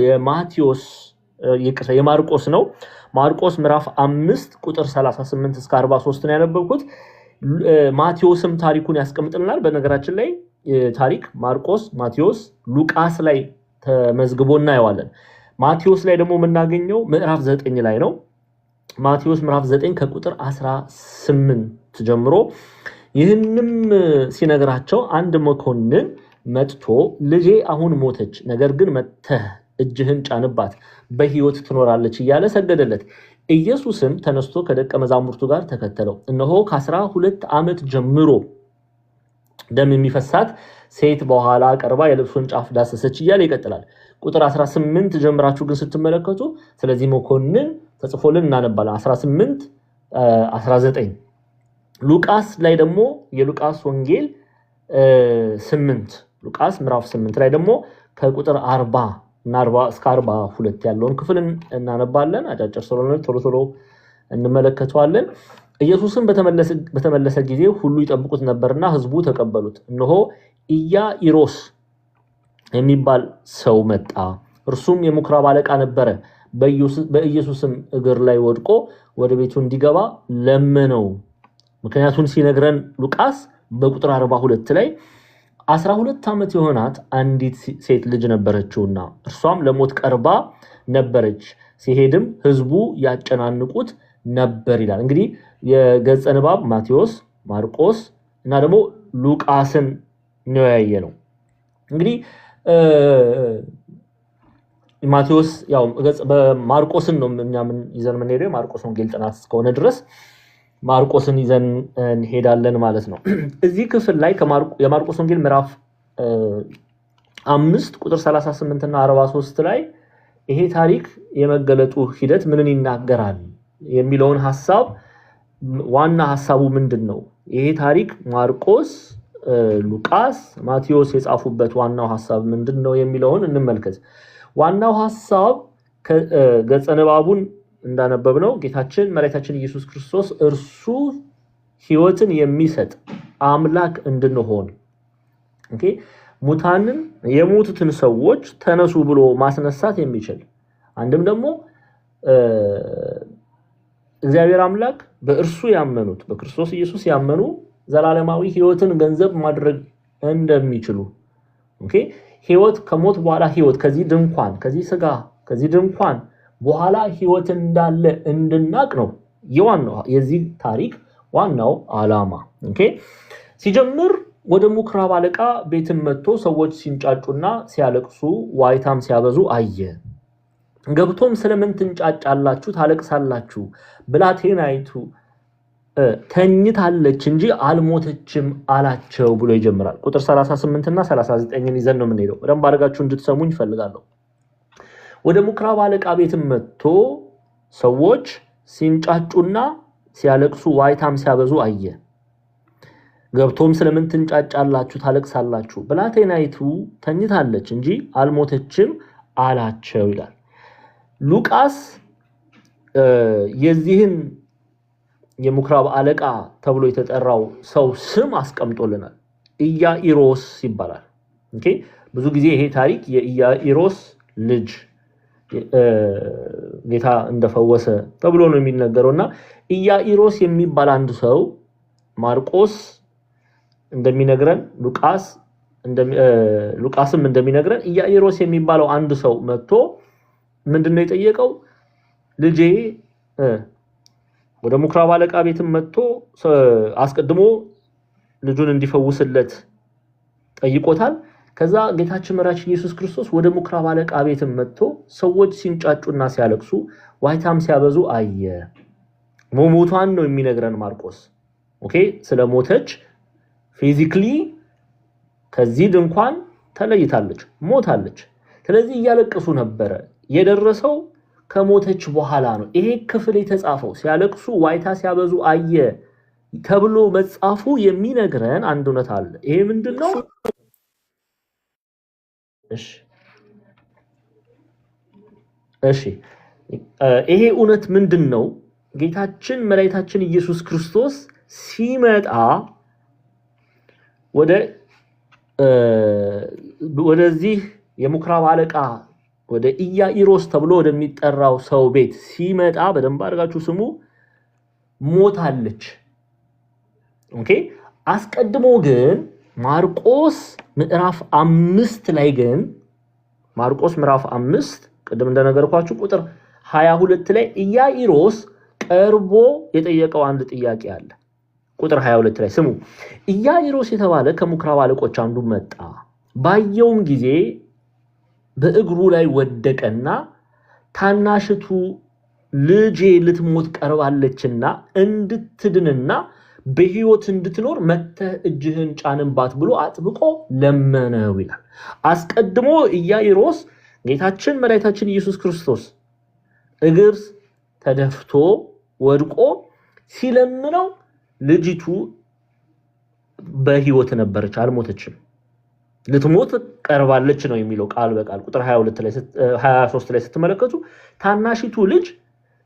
የማርቆስ ነው። ማርቆስ ምዕራፍ 5 ቁጥር 38 እስከ 43 ነው ያነበብኩት። ማቴዎስም ታሪኩን ያስቀምጥልናል። በነገራችን ላይ ታሪክ ማርቆስ፣ ማቴዎስ፣ ሉቃስ ላይ ተመዝግቦ እናየዋለን። ማቴዎስ ላይ ደግሞ የምናገኘው ምዕራፍ 9 ላይ ነው። ማቴዎስ ምዕራፍ 9 ከቁጥር 18 ጀምሮ ይህንም ሲነግራቸው አንድ መኮንን መጥቶ ልጄ አሁን ሞተች፣ ነገር ግን መጥተህ እጅህን ጫንባት በሕይወት ትኖራለች እያለ ሰገደለት። ኢየሱስም ተነስቶ ከደቀ መዛሙርቱ ጋር ተከተለው። እነሆ ከ12 ዓመት ጀምሮ ደም የሚፈሳት ሴት በኋላ ቀርባ የልብሱን ጫፍ ዳሰሰች እያለ ይቀጥላል። ቁጥር 18 ጀምራችሁ ግን ስትመለከቱ ስለዚህ መኮንን ተጽፎልን እናነባለን። 18 19 ሉቃስ ላይ ደግሞ የሉቃስ ወንጌል 8 ሉቃስ ምዕራፍ 8 ላይ ደግሞ ከቁጥር 40 እና 40 እስከ 42 ያለውን ክፍል እናነባለን። አጫጭር ስለሆነ ቶሎ እንመለከተዋለን። ኢየሱስም በተመለሰ ጊዜ ሁሉ ይጠብቁት ነበርና ሕዝቡ ተቀበሉት። እነሆ ኢያኢሮስ የሚባል ሰው መጣ። እርሱም የምኵራብ አለቃ ነበረ። በኢየሱስም እግር ላይ ወድቆ ወደ ቤቱ እንዲገባ ለመነው። ምክንያቱን ሲነግረን ሉቃስ በቁጥር 42 ላይ 12 ዓመት የሆናት አንዲት ሴት ልጅ ነበረችውና እርሷም ለሞት ቀርባ ነበረች። ሲሄድም ሕዝቡ ያጨናንቁት ነበር ይላል። እንግዲህ የገጸ ንባብ ማቴዎስ፣ ማርቆስ እና ደግሞ ሉቃስን ነው ያየነው። እንግዲህ ማቴዎስ ያው በማርቆስን ነው እኛ ምን ይዘን የምንሄደው ማርቆስ ወንጌል ጥናት እስከሆነ ድረስ ማርቆስን ይዘን እንሄዳለን ማለት ነው። እዚህ ክፍል ላይ የማርቆስ ወንጌል ምዕራፍ 5 ቁጥር 38 እና 43 ላይ ይሄ ታሪክ የመገለጡ ሂደት ምንን ይናገራል የሚለውን ሐሳብ ዋና ሐሳቡ ምንድነው? ይሄ ታሪክ ማርቆስ፣ ሉቃስ፣ ማቴዎስ የጻፉበት ዋናው ሐሳብ ምንድነው የሚለውን እንመልከት። ዋናው ሐሳብ ገጸ ንባቡን እንዳነበብነው ጌታችን መድኃኒታችን ኢየሱስ ክርስቶስ እርሱ ህይወትን የሚሰጥ አምላክ እንድንሆን ኦኬ ሙታንን የሞቱትን ሰዎች ተነሱ ብሎ ማስነሳት የሚችል አንድም ደግሞ እግዚአብሔር አምላክ በእርሱ ያመኑት በክርስቶስ ኢየሱስ ያመኑ ዘላለማዊ ህይወትን ገንዘብ ማድረግ እንደሚችሉ ኦኬ ህይወት ከሞት በኋላ ህይወት ከዚህ ድንኳን ከዚህ ስጋ ከዚህ ድንኳን በኋላ ህይወት እንዳለ እንድናቅ ነው የዋናው የዚህ ታሪክ ዋናው ዓላማ ኦኬ ሲጀምር ወደ ምኩራብ አለቃ ቤትን መጥቶ ሰዎች ሲንጫጩና ሲያለቅሱ ዋይታም ሲያበዙ አየ ገብቶም ስለምን ትንጫጫላችሁ ታለቅሳላችሁ ብላቴናይቱ ተኝታለች እንጂ አልሞተችም አላቸው ብሎ ይጀምራል ቁጥር 38 እና 39ን ይዘን ነው የምንሄደው በደንብ አድርጋችሁ እንድትሰሙኝ ፈልጋለሁ ወደ ምኩራብ አለቃ ቤትን መጥቶ ሰዎች ሲንጫጩና ሲያለቅሱ ዋይታም ሲያበዙ አየ ገብቶም ስለምን ትንጫጫላችሁ ታለቅሳላችሁ ብላቴናይቱ ተኝታለች እንጂ አልሞተችም አላቸው ይላል ሉቃስ የዚህን የምኩራብ አለቃ ተብሎ የተጠራው ሰው ስም አስቀምጦልናል ኢያኢሮስ ይባላል ኦኬ ብዙ ጊዜ ይሄ ታሪክ የኢያኢሮስ ልጅ ጌታ እንደፈወሰ ተብሎ ነው የሚነገረውና ኢያኢሮስ የሚባል አንድ ሰው ማርቆስ እንደሚነግረን ሉቃስም እንደሚነግረን ኢያኢሮስ የሚባለው አንድ ሰው መጥቶ ምንድነው የጠየቀው ልጄ ወደ ምኩራብ አለቃ ቤትም መጥቶ አስቀድሞ ልጁን እንዲፈውስለት ጠይቆታል ከዛ ጌታችን መራችን ኢየሱስ ክርስቶስ ወደ ምኩራብ አለቃ ቤትም መጥቶ ሰዎች ሲንጫጩና ሲያለቅሱ ዋይታም ሲያበዙ አየ ሞቷን ነው የሚነግረን ማርቆስ ኦኬ ስለሞተች ፊዚካሊ ከዚህ ድንኳን ተለይታለች ሞታለች ስለዚህ እያለቀሱ ነበር የደረሰው ከሞተች በኋላ ነው ይሄ ክፍል የተጻፈው ሲያለቅሱ ዋይታ ሲያበዙ አየ ተብሎ መጻፉ የሚነግረን አንድ እውነት አለ ይሄ ምንድነው እሺ ይሄ እውነት ምንድነው ጌታችን መድኃኒታችን ኢየሱስ ክርስቶስ ሲመጣ ወደዚህ የምኩራብ አለቃ ወደ ኢያኢሮስ ተብሎ ወደሚጠራው ሰው ቤት ሲመጣ በደንብ አድርጋችሁ ስሙ ሞታለች ኦኬ አስቀድሞ ግን ማርቆስ ምዕራፍ 5 ላይ ግን ማርቆስ ምዕራፍ 5 ቀደም እንደነገርኳችሁ ቁጥር 22 ላይ ኢያኢሮስ ቀርቦ የጠየቀው አንድ ጥያቄ አለ ቁጥር 22 ላይ ስሙ ኢያኢሮስ የተባለ ከምኩራብ አለቆች አንዱ መጣ ባየውም ጊዜ በእግሩ ላይ ወደቀና ታናሽቱ ልጄ ልትሞት ቀርባለችና እንድትድንና በህይወት እንድትኖር መተህ እጅህን ጫንባት ብሎ አጥብቆ ለመነው ይላል አስቀድሞ ኢያኢሮስ ጌታችን መድኃኒታችን ኢየሱስ ክርስቶስ እግር ተደፍቶ ወድቆ ሲለምነው ልጅቱ በህይወት ነበረች አልሞተችም ልትሞት ቀርባለች ነው የሚለው ቃል በቃል ቁጥር 22 ላይ 23 ላይ ስትመለከቱ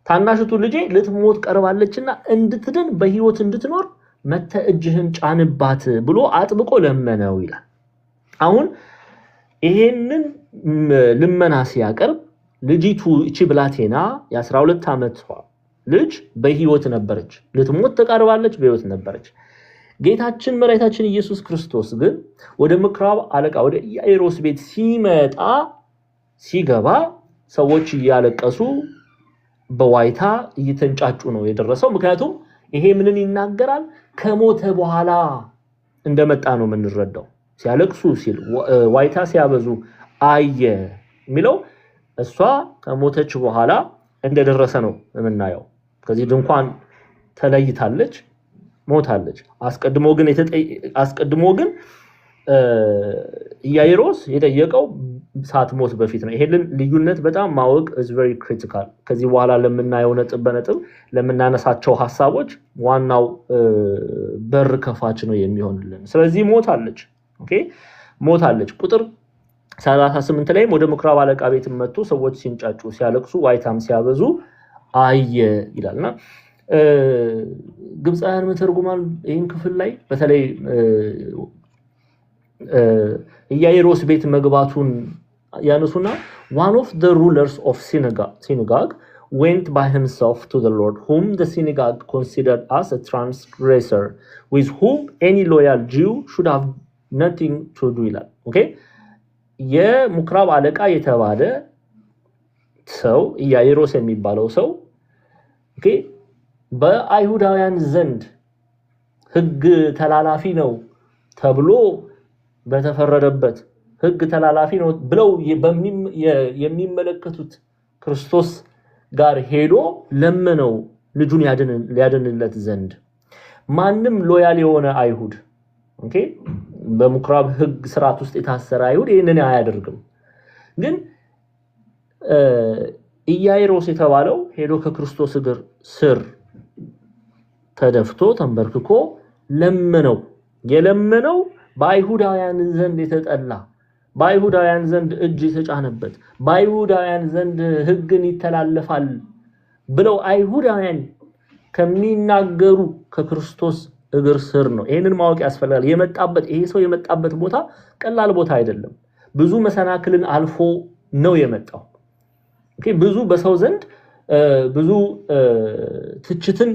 ታናሽቱ ልጄ ልትሞት ቀርባለችና እንድትድን በህይወት እንድትኖር መተህ እጅህን ጫንባት ብሎ አጥብቆ ለመነው ይላል አሁን ይሄንን ልመና ሲያቀርብ ልጅቱ እቺ ብላቴና የ12 ዓመት ልጅ በህይወት ነበረች ልትሞት ተቃርባለች በህይወት ነበረች ጌታችን መድኃኒታችን ኢየሱስ ክርስቶስ ግን ወደ ምኩራብ አለቃ ወደ ኢያኢሮስ ቤት ሲገባ ሰዎች እያለቀሱ በዋይታ እየተንጫጩ ነው የደረሰው ምክንያቱም ይሄ ምንን ይናገራል ከሞተ በኋላ እንደመጣ ነው የምንረዳው ሲያለቅሱ ሲል ዋይታ ሲያበዙ አየ የሚለው እሷ ከሞተች በኋላ እንደደረሰ ነው የምናየው ከዚህ ድንኳን ተለይታለች ሞታለች አስቀድሞ ግን ኢያኢሮስ የጠየቀው ሳትሞት በፊት ነው ይሄንን ልዩነት በጣም ማወቅ is very critical ከዚህ በኋላ ለምናየው ነጥብ በነጥብ ለምናነሳቸው ሐሳቦች ዋናው በር ከፋች ነው የሚሆንልን ስለዚህ ሞታለች ኦኬ ሞታለች ቁጥር 38 ላይ ወደ ምኩራብ አለቃ ቤት መጥቶ ሰዎች ሲንጫጩ ሲያለቅሱ ዋይታም ሲያበዙ አየ ይላልና ግብፃውያን መተርጉማን ይህን ክፍል ላይ በተለይ ኢያኢሮስ ቤት መግባቱን ያነሱና one of the rulers of synagogue went by himself to the Lord, whom the synagogue considered as a transgressor, with whom any loyal Jew should have nothing to do ይላል። ኦኬ የምኩራብ አለቃ የተባለ ሰው ኢያኢሮስ የሚባለው ሰው ኦኬ በአይሁዳውያን ዘንድ ሕግ ተላላፊ ነው ተብሎ በተፈረደበት ሕግ ተላላፊ ነው ብለው የሚመለከቱት ክርስቶስ ጋር ሄዶ ለመነው ልጁን ያድንለት ዘንድ። ማንም ሎያል የሆነ አይሁድ ኦኬ በምኩራብ ሕግ ስርዓት ውስጥ የታሰረ አይሁድ ይሄንን አያደርግም። ግን ኢያኢሮስ የተባለው ሄዶ ከክርስቶስ እግር ስር ተደፍቶ ተንበርክኮ ለመነው። የለመነው በአይሁዳውያን ዘንድ የተጠላ በአይሁዳውያን ዘንድ እጅ የተጫነበት በአይሁዳውያን ዘንድ ሕግን ይተላለፋል ብለው አይሁዳውያን ከሚናገሩ ከክርስቶስ እግር ስር ነው። ይሄንን ማወቅ ያስፈልጋል። ይሄ ሰው የመጣበት ቦታ ቀላል ቦታ አይደለም። ብዙ መሰናክልን አልፎ ነው የመጣው። ኦኬ ብዙ በሰው ዘንድ ብዙ ትችትን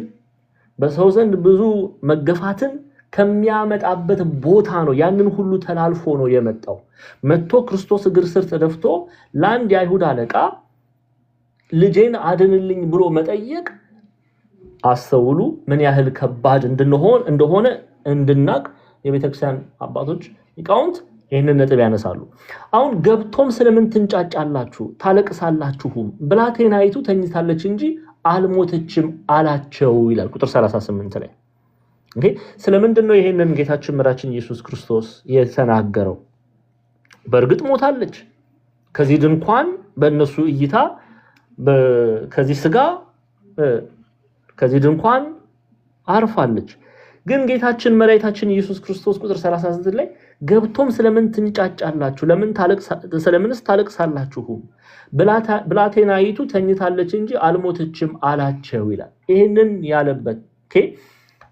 በሰው ዘንድ ብዙ መገፋትን ከሚያመጣበት ቦታ ነው። ያንን ሁሉ ተላልፎ ነው የመጣው። መጥቶ ክርስቶስ እግር ስር ተደፍቶ ለአንድ የአይሁድ አለቃ ልጄን አድንልኝ ብሎ መጠየቅ አስተውሉ ምን ያህል ከባድ እንደሆነ እንድናቅ የቤተክርስቲያን አባቶች ሊቃውንት ይህንን ነጥብ ያነሳሉ። አሁን ገብቶም ስለምን ትንጫጫላችሁ ታለቅሳላችሁም? ብላቴናይቱ ተኝታለች እንጂ አልሞተችም አላቸው ይላል ቁጥር 38 ላይ። ኦኬ ስለምንድን ነው ይሄንን ጌታችን መድኃኒታችን ኢየሱስ ክርስቶስ የተናገረው? በእርግጥ ሞታለች። ከዚህ ድንኳን በእነሱ እይታ ከዚህ ስጋ ከዚህ ድንኳን አርፋለች። ግን ጌታችን መድኃኒታችን ኢየሱስ ክርስቶስ ቁጥር 39 ላይ ገብቶም ስለምን ትንጫጫላችሁ ስለምንስ ታለቅሳላችሁ? ብላቴናይቱ ተኝታለች እንጂ አልሞተችም አላቸው ይላል። ይሄንን ያለበት ኦኬ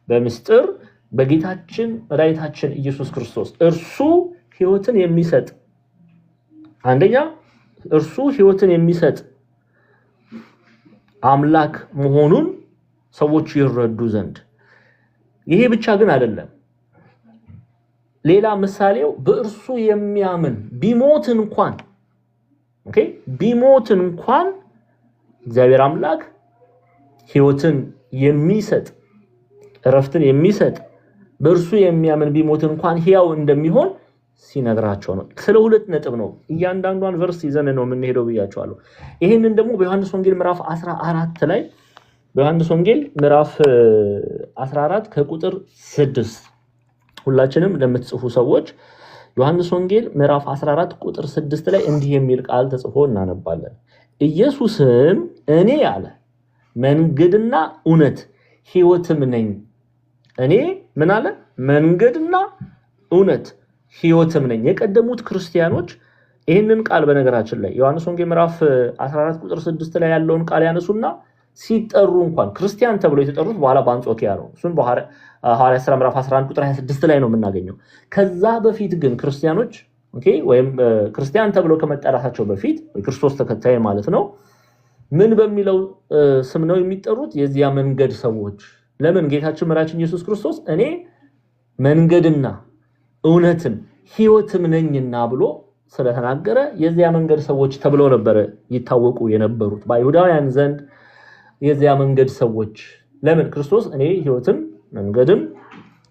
በምስጢር በጌታችን መድኃኒታችን ኢየሱስ ክርስቶስ እርሱ ሕይወትን የሚሰጥ አንደኛ እርሱ ሕይወትን የሚሰጥ አምላክ መሆኑን ሰዎች ይረዱ ዘንድ። ይሄ ብቻ ግን አይደለም። ሌላ ምሳሌው በእርሱ የሚያምን ቢሞት እንኳን ኦኬ ቢሞት እንኳን እግዚአብሔር አምላክ ሕይወትን የሚሰጥ እረፍትን የሚሰጥ በእርሱ የሚያምን ቢሞት እንኳን ሕያው እንደሚሆን ሲነግራቸው ነው። ስለ ሁለት ነጥብ ነው እያንዳንዷን ቨርስ ይዘን ነው የምንሄደው ብያቸዋለሁ። ይሄንን ደግሞ በዮሐንስ ወንጌል ምዕራፍ 14 ላይ በዮሐንስ ወንጌል ምዕራፍ 14 ከቁጥር 6 ሁላችንም ለምትጽፉ ሰዎች ዮሐንስ ወንጌል ምዕራፍ 14 ቁጥር 6 ላይ እንዲህ የሚል ቃል ተጽፎ እናነባለን። ኢየሱስም እኔ አለ መንገድና እውነት ሕይወትም ነኝ። እኔ ምን አለ? መንገድና እውነት ሕይወትም ነኝ። የቀደሙት ክርስቲያኖች ይህንን ቃል በነገራችን ላይ ዮሐንስ ወንጌል ምዕራፍ 14 ቁጥር 6 ላይ ያለውን ቃል ያነሱና ሲጠሩ እንኳን ክርስቲያን ተብሎ የተጠሩት በኋላ በአንጾኪያ ነው። እሱን ሐዋርያት ሥራ ምዕራፍ 11 ቁጥር 26 ላይ ነው የምናገኘው። ከዛ በፊት ግን ክርስቲያኖች ኦኬ ወይም ክርስቲያን ተብሎ ከመጠራታቸው በፊት ክርስቶስ ተከታይ ማለት ነው ምን በሚለው ስም ነው የሚጠሩት? የዚያ መንገድ ሰዎች። ለምን? ጌታችን መድኃኒታችን ኢየሱስ ክርስቶስ እኔ መንገድና እውነትም ሕይወትም ነኝና ብሎ ስለተናገረ የዚያ መንገድ ሰዎች ተብለው ነበር ይታወቁ የነበሩት በአይሁዳውያን ዘንድ የዚያ መንገድ ሰዎች። ለምን? ክርስቶስ እኔ ሕይወትም መንገድም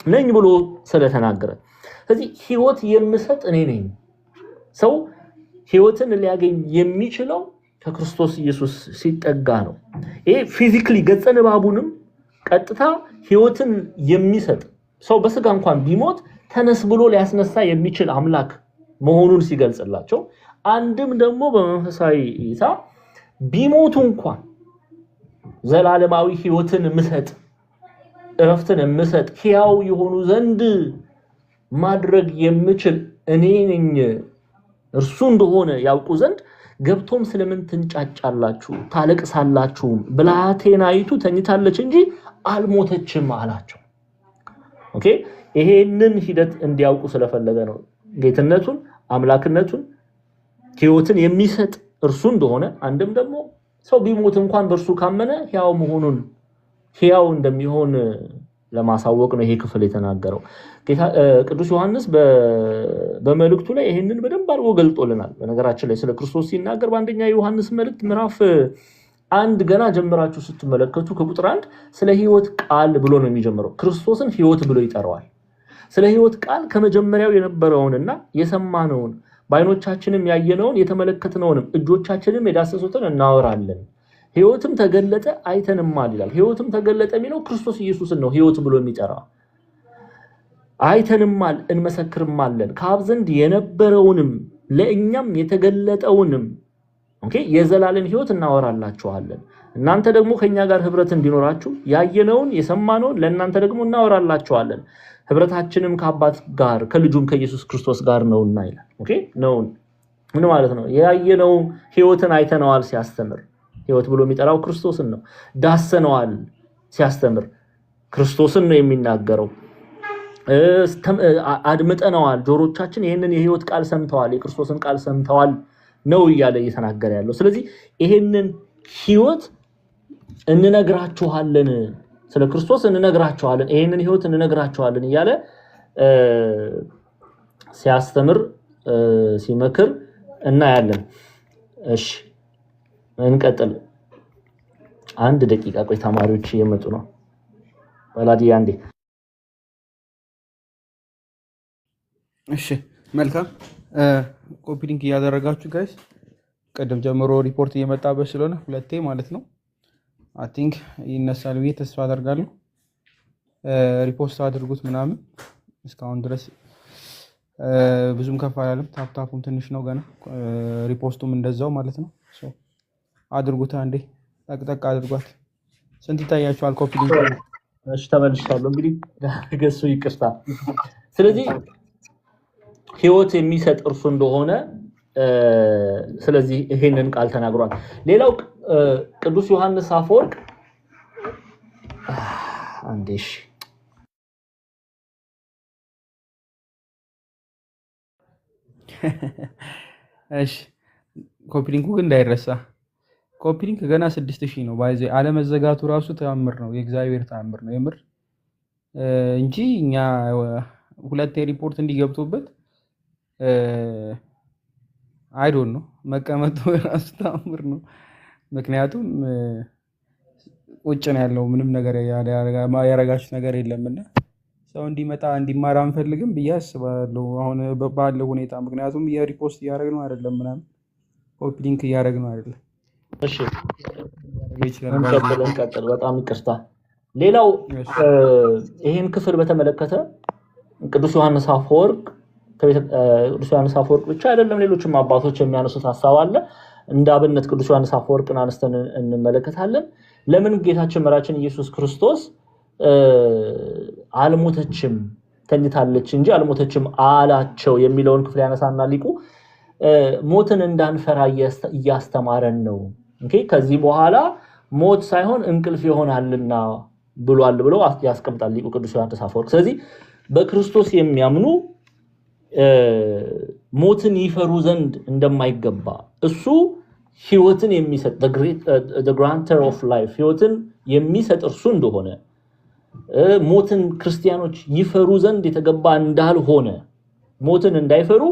ነኝ ብሎ ስለተናገረ። ስለዚህ ሕይወት የምሰጥ እኔ ነኝ። ሰው ሕይወትን ሊያገኝ የሚችለው ከክርስቶስ ኢየሱስ ሲጠጋ ነው። ይሄ ፊዚካሊ ገጸ ንባቡንም ቀጥታ ሕይወትን የሚሰጥ ሰው በስጋ እንኳን ቢሞት ተነስ ብሎ ሊያስነሳ የሚችል አምላክ መሆኑን ሲገልጽላቸው፣ አንድም ደግሞ በመንፈሳዊ እይታ ቢሞቱ እንኳን ዘላለማዊ ሕይወትን ምሰጥ እረፍትን ምሰጥ ሕያው የሆኑ ዘንድ ማድረግ የምችል እኔ ነኝ እርሱ እንደሆነ ያውቁ ዘንድ ገብቶም ስለምን ትንጫጫላችሁ ታለቅሳላችሁ ብላቴናይቱ ተኝታለች እንጂ አልሞተችም አላቸው። ኦኬ ይሄንን ሂደት እንዲያውቁ ስለፈለገ ነው ጌትነቱን አምላክነቱን ሕይወትን የሚሰጥ እርሱ እንደሆነ አንድም ደግሞ ሰው ቢሞት እንኳን በእርሱ ካመነ ሕያው መሆኑን ሕያው እንደሚሆን ለማሳወቅ ነው ይሄ ክፍል የተናገረው። ቅዱስ ዮሐንስ በመልእክቱ ላይ ይሄንን በደንብ አድርጎ ገልጦልናል። በነገራችን ላይ ስለ ክርስቶስ ሲናገር በአንደኛ ዮሐንስ መልእክት ምዕራፍ 1 ገና ጀምራችሁ ስትመለከቱ ከቁጥር 1 ስለ ሕይወት ቃል ብሎ ነው የሚጀምረው። ክርስቶስን ሕይወት ብሎ ይጠራዋል። ስለ ሕይወት ቃል ከመጀመሪያው የነበረውንና የሰማነውን በዓይኖቻችንም ያየነውን የተመለከትነውንም እጆቻችንም የዳሰሱትን እናወራለን። ሕይወትም ተገለጠ አይተንማል ይላል። ሕይወትም ተገለጠ የሚለው ክርስቶስ ኢየሱስን ነው ሕይወት ብሎ የሚጠራ። አይተንማል እንመሰክርማለን ከአብ ዘንድ የነበረውንም ለእኛም የተገለጠውንም የዘላለም ሕይወት እናወራላችኋለን። እናንተ ደግሞ ከኛ ጋር ህብረት እንዲኖራችሁ ያየነውን የሰማነውን ለእናንተ ደግሞ እናወራላችኋለን። ህብረታችንም ከአባት ጋር ከልጁም ከኢየሱስ ክርስቶስ ጋር ነውና ይላል። ነው ምን ማለት ነው? ያየነው ሕይወትን አይተነዋል ሲያስተምር ሕይወት ብሎ የሚጠራው ክርስቶስን ነው። ዳሰነዋል ሲያስተምር ክርስቶስን ነው የሚናገረው። አድምጠነዋል ጆሮቻችን ይሄንን የሕይወት ቃል ሰምተዋል የክርስቶስን ቃል ሰምተዋል ነው እያለ እየተናገረ ያለው። ስለዚህ ይሄንን ሕይወት እንነግራችኋለን ስለ ክርስቶስ እንነግራችኋለን ይሄንን ሕይወት እንነግራችኋለን እያለ ሲያስተምር ሲመክር እናያለን። እሺ እንቀጥል። 1 ደቂቃ ቆይ ተማሪዎች እየመጡ ነው። ወላዲ አንዴ እሺ መልካም ኮፒ ሊንክ እያደረጋችሁ ጋይስ ቀደም ጀምሮ ሪፖርት እየመጣበት ስለሆነ ሁለቴ ማለት ነው አይ ቲንክ ይነሳል ብዬ ተስፋ አደርጋለሁ። ሪፖስት አድርጉት ምናምን እስካሁን ድረስ ብዙም ከፍ አላለም። ታፕታፑም ትንሽ ነው ገና ሪፖስቱም እንደዛው ማለት ነው። አድርጉት አንዴ ጠቅጠቅ አድርጓት። ስንት ይታያችኋል ኮፒ ሊንክ? እሺ ተመልሻለሁ። እንግዲህ ገሱ ይቅርታ። ስለዚህ ሕይወት የሚሰጥ እርሱ እንደሆነ ስለዚህ ይሄንን ቃል ተናግሯል። ሌላው ቅዱስ ዮሐንስ አፈወርቅ አንዴሽ እሺ ኮፒ ሊንኩ ግን እንዳይረሳ። ኮፒ ሊንክ ገና 6000 ነው። ባይዘ አለመዘጋቱ ራሱ ተአምር ነው፣ የእግዚአብሔር ተአምር ነው የምር እንጂ እኛ ሁለቴ ሪፖርት እንዲገብቶበት አይ ዶንት ኖ መቀመጡ ራሱ ተአምር ነው። ምክንያቱም ቁጭ ነው ያለው ምንም ነገር ያረጋች ነገር የለምና ሰው እንዲመጣ እንዲማር አንፈልግም ብዬ አስባለሁ አሁን ባለው ሁኔታ። ምክንያቱም የሪፖስት እያደረግን ነው አይደለም ምናምን ኮፒ ሊንክ እያደረግን ነው አይደለም። እሺ እንቀጥል። በጣም ይቅርታ። ሌላው ይሄን ክፍል በተመለከተ ቅዱስ ዮሐንስ አፈወርቅ ብቻ አይደለም ሌሎችም አባቶች የሚያነሱት ሐሳብ አለ። እንደ አብነት ቅዱስ ዮሐንስ አፈወርቅን አነስተን እንመለከታለን። ለምን ጌታችን መራችን ኢየሱስ ክርስቶስ አልሞተችም ተኝታለች እንጂ አልሞተችም አላቸው የሚለውን ክፍል ያነሳና ሊቁ ሞትን እንዳንፈራ እያስተማረን ነው። ከዚህ በኋላ ሞት ሳይሆን እንቅልፍ ይሆናልና ብሏል ብሎ ያስቀምጣል ሊቁ ቅዱስ ዮሐንስ አፈወርቅ። ስለዚህ በክርስቶስ የሚያምኑ ሞትን ይፈሩ ዘንድ እንደማይገባ እሱ ሕይወትን የሚሰጥ the grantor of life ሕይወትን የሚሰጥ እርሱ እንደሆነ ሞትን ክርስቲያኖች ይፈሩ ዘንድ የተገባ እንዳልሆነ ሞትን እንዳይፈሩ